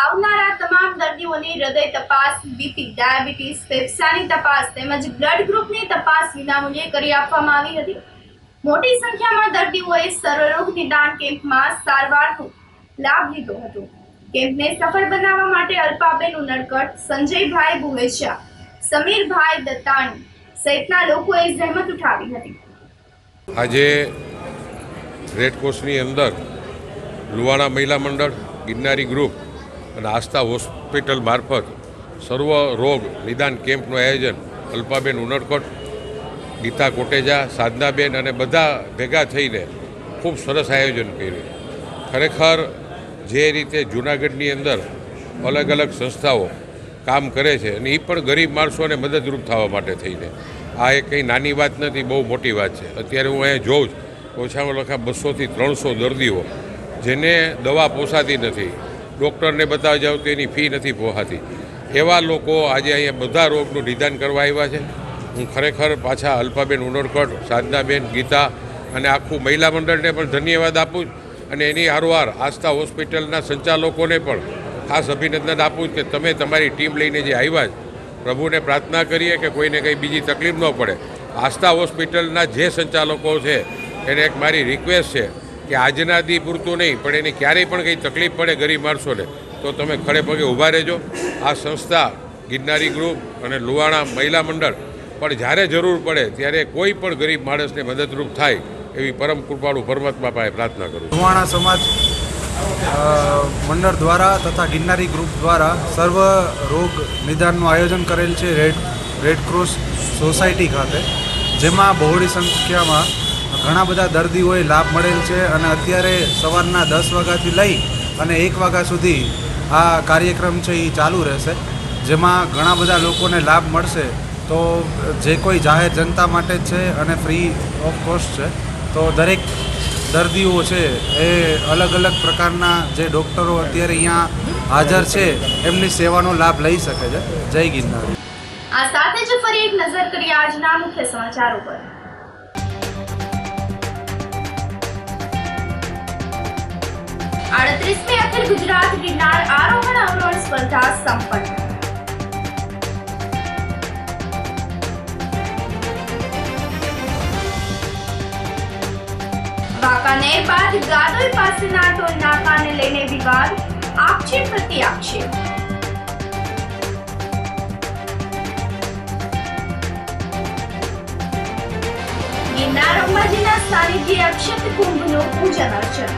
આવનારા તમામ દર્દીઓની હૃદય તપાસ, બીપી, ડાયાબિટીસ, ફેફસાની તપાસ તેમજ બ્લડ ગ્રુપની તપાસ વિનામૂલ્યે કરી આપવામાં આવી હતી. મોટી સંખ્યામાં દર્દીઓએ સર્વરોગ નિદાન કેમ્પમાં સારવારનો લાભ લીધો હતો. કેમ્પને સફળ બનાવવા માટે અલ્પાબેન ઉનડકટ, સંજયભાઈ બુહેચા, સમીરભાઈ દત્તાણી સહિતના લોકોએ જહેમત ઉઠાવી હતી. આજે રેડક્રોસની અંદર લુવાણા મહિલા મંડળ, ગિરનારી ગ્રુપ અને આસ્થા હોસ્પિટલ મારફત સર્વ રોગ નિદાન કેમ્પનું આયોજન અલ્પાબેન ઉનડકટ, ગીતા કોટેજા, સાધનાબેન અને બધા ભેગા થઈને ખૂબ સરસ આયોજન કર્યું. ખરેખર જે રીતે જૂનાગઢની અંદર અલગ અલગ સંસ્થાઓ કામ કરે છે અને એ પણ ગરીબ માણસોને મદદરૂપ થવા માટે થઈને, આ એક કંઈ નાની વાત નથી, બહુ મોટી વાત છે. અત્યારે હું અહીંયા જોઉં છું ઓછામાં ઓછા 200 થી 300 દર્દીઓ જેને દવા પોસાતી નથી, ડૉક્ટરને બતાવવા જાવ તો એની ફી નથી પોસાતી, એવા લોકો આજે અહીંયા બધા રોગનું નિદાન કરવા આવ્યા છે. હું ખરેખર પાછા અલ્પાબેન ઉનડકટ, સાધનાબેન, ગીતા અને આખું મહિલા મંડળને પણ ધન્યવાદ આપું અને એની હારવાર આસ્થા હોસ્પિટલના સંચાલકોને પણ ખાસ અભિનંદન આપું કે તમે તમારી ટીમ લઈને જે આવ્યા છે. પ્રભુને પ્રાર્થના કરીએ કે કોઈને કંઈ બીજી તકલીફ ન પડે. આસ્થા હોસ્પિટલના જે સંચાલકો છે એને એક મારી રિક્વેસ્ટ છે કે આજના દી પૂરતું નહીં પણ એની ક્યારેય પણ કંઈ તકલીફ પડે ગરીબ માણસોને તો તમે ખડે પગે ઊભા રહેજો. આ સંસ્થા ગિરનારી ગ્રુપ અને લુવાણા મહિલા મંડળ પણ જ્યારે જરૂર પડે ત્યારે કોઈ પણ ગરીબ માણસને મદદરૂપ થાય એવી પરમ કૃપાળુ પરમાત્મા પાસે પ્રાર્થના કરું. લુવાણા સમાજ મંડળ દ્વારા તથા ગિરનારી ગ્રુપ દ્વારા સર્વ રોગ નિદાનનું આયોજન કરેલ છે રેડક્રોસ સોસાયટી ખાતે, જેમાં બહોળી સંખ્યામાં ઘણા બધા દર્દીઓએ લાભ મળેલ છે અને અત્યારે સવારના 10 વાગ્યાથી લઈ અને 1 વાગ્યા સુધી આ કાર્યક્રમ છે એ ચાલુ રહેશે, જેમાં ઘણા બધા લોકોને લાભ મળશે. તો જે કોઈ જાહેર જનતા માટે જ છે અને ફ્રી ઓફ કોસ્ટ છે. તો દરેક દર્દીઓ છે એ અલગ અલગ પ્રકારના જે ડૉક્ટરો અત્યારે અહીંયા હાજર છે એમની સેવાનો લાભ લઈ શકે છે. જય ગિરનાર. આ સાથે જ ફરી એક નજર કરીએ આજના મુખ્ય સમાચારો પર. 38મી અખિલ ગુજરાત ગિરનાર આરોહણ અવરોહણ સ્પર્ધા સંપન્ન. વાંકાનેર બાદ ગાદોઈ પાસેના ટોલ નાકાને લઈને વિવાદ, આક્ષેપ પ્રતિ આક્ષેપ. ગિરનાર અંબાજીના સાનિધ્યે અક્ષત કુંભનું પૂજન અર્ચન.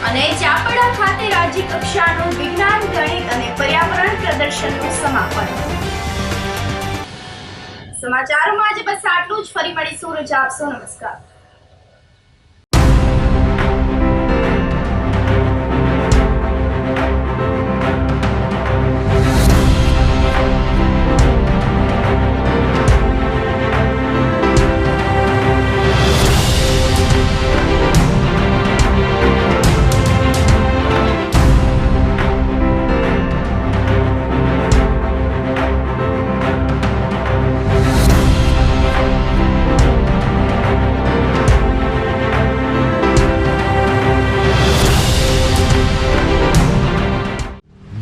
અને ચાપડા ખાતે રાજ્ય કક્ષાનું વિજ્ઞાન, ગણિત અને પર્યાવરણ પ્રદર્શનનું સમાપન. સમાચારોમાં આજે બસ આટલું જ. ફરી મળીશું. રજા આપશો. નમસ્કાર.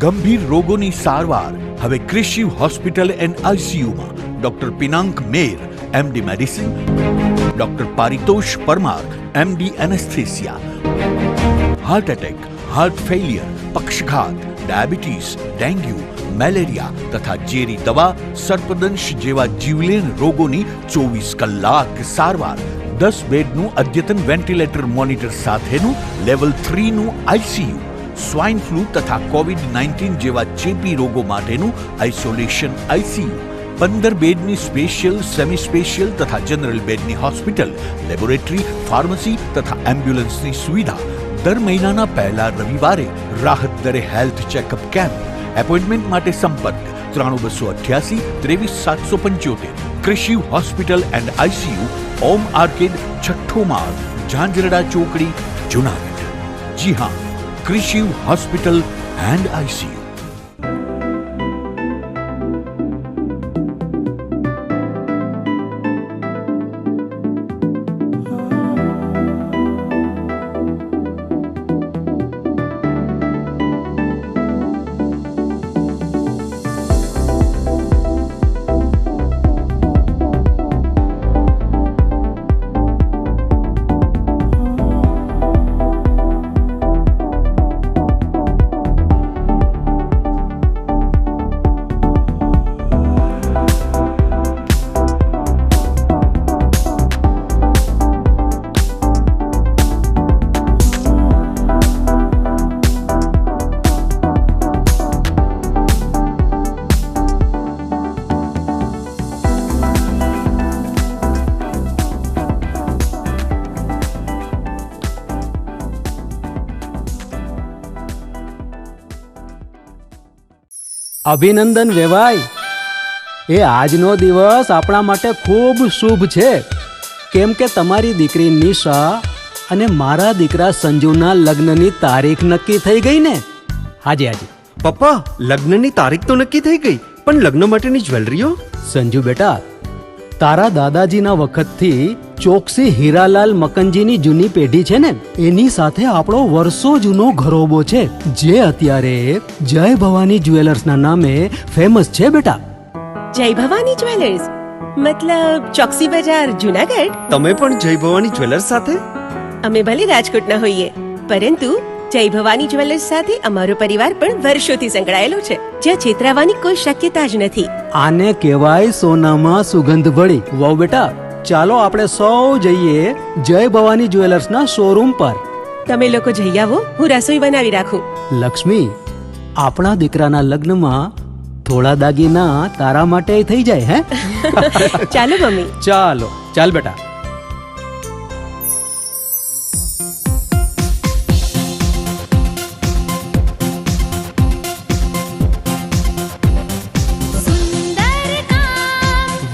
ગંભીર રોગોની સારવાર હવે ક્રિશિવ હોસ્પિટલ એન્ડ આઈસીયુમાં doctor Pinank Mer, MD medicine, doctor Paritosh Parmar, MD anaesthesia. Heart attack, heart failure, પક્ષઘાત, ડાયાબિટીસ, ડેન્ગ્યુ, મેલેરિયા તથા ઝેરી દવા, સર્પદંશ જેવા જીવલેણ રોગોની 24 કલાક સારવાર. 10 બેડનું અદ્યતન વેન્ટિલેટર મોનિટર સાથેનું લેવલ 3નું આઈસીયુ. સ્વાઇન ફ્લૂ તથા કોવિડ-19 જેવા ચેપી રોગો માટેનું આઇસોલેશન આઈસીયુ. 15 બેડની સ્પેશિયલ, સેમી સ્પેશિયલ તથા જનરલ બેડની હોસ્પિટલ, લેબોરેટરી, ફાર્મસી તથા એમ્બ્યુલન્સની સુવિધા. દર મહિનાના પહેલા રવિવારે રાહત દરે હેલ્થ ચેકઅપ કેમ્પ. એપોઇન્ટમેન્ટ માટે સંપર્ક 9288 23775. Krishiv hospital and ICU, Om arcade, છઠ્ઠો માળ, ઝાંઝરડા ચોકડી, જુનાગઢ. જી હા, ક્રિશિવ હોસ્પિટલ એન્ડ આઈસીયુ. અભિનંદન વેવાઈ. એ આજનો દિવસ આપણા માટે ખૂબ શુભ છે, કેમ કે તમારી દીકરી નિશા અને મારા દીકરા સંજુના લગ્નની તારીખ નક્કી થઈ ગઈ ને. હાજી હાજી. પપ્પા, લગ્નની તારીખ તો નક્કી થઈ ગઈ, પણ લગ્ન માટેની જ્વેલરીઓ? સંજુ બેટા, તારા દાદાજીના વખતથી ચોકસી હીરાલાલ મકનજીની જૂની પેઢી છે ને, એની સાથે આપણો વર્ષો જૂનો ઘરોબો છે, જે અત્યારે જય ભવાની જ્વેલર્સના નામે ફેમસ છે બેટા. જય ભવાની જ્વેલર્સ મતલબ ચોકસી બજાર જુનાગઢ? તમે પણ જય ભવાની જ્વેલર્સ સાથે? અમે ભલે રાજકોટના હોઈએ, પરંતુ જય ભવાની જ્વેલર્સ સાથે અમારો પરિવાર પણ વર્ષોથી સંકળાયેલો છે, જ્યાં છેતરાવાની કોઈ શક્યતા જ નથી. આને કહેવાય સોનામાં સુગંધ ભળી. વાવ બેટા, ચાલો આપણે સૌ જઈએ જય ભવાની જ્વેલર્સના શોરૂમ પર. તમે લોકો જઈ આવો, હું રસોઈ બનાવી રાખું. લક્ષ્મી, આપણા દીકરાના લગ્નમાં થોડા દાગીના તારા માટે થઈ જાય. હે ચાલો મમ્મી. ચાલો ચાલ બેટા.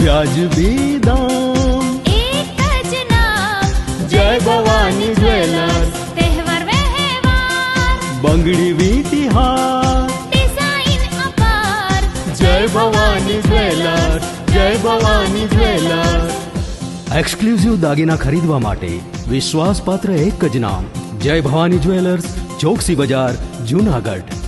વ્યાજબી દામ, એક જ નામ, જય ભવાની જ્વેલર્સ. તહેવાર વ્યવહાર, બંગડી વીટી હાર, ડિઝાઇન અપાર, જય ભવાની જ્વેલર્સ. જય ભવાની જ્વેલર્સ. એક્સક્લુઝિવ દાગીના ખરીદવા માટે વિશ્વાસપાત્ર એક જ નામ, જય ભવાની જ્વેલર્સ, ચોકસી બજાર, જુનાગઢ.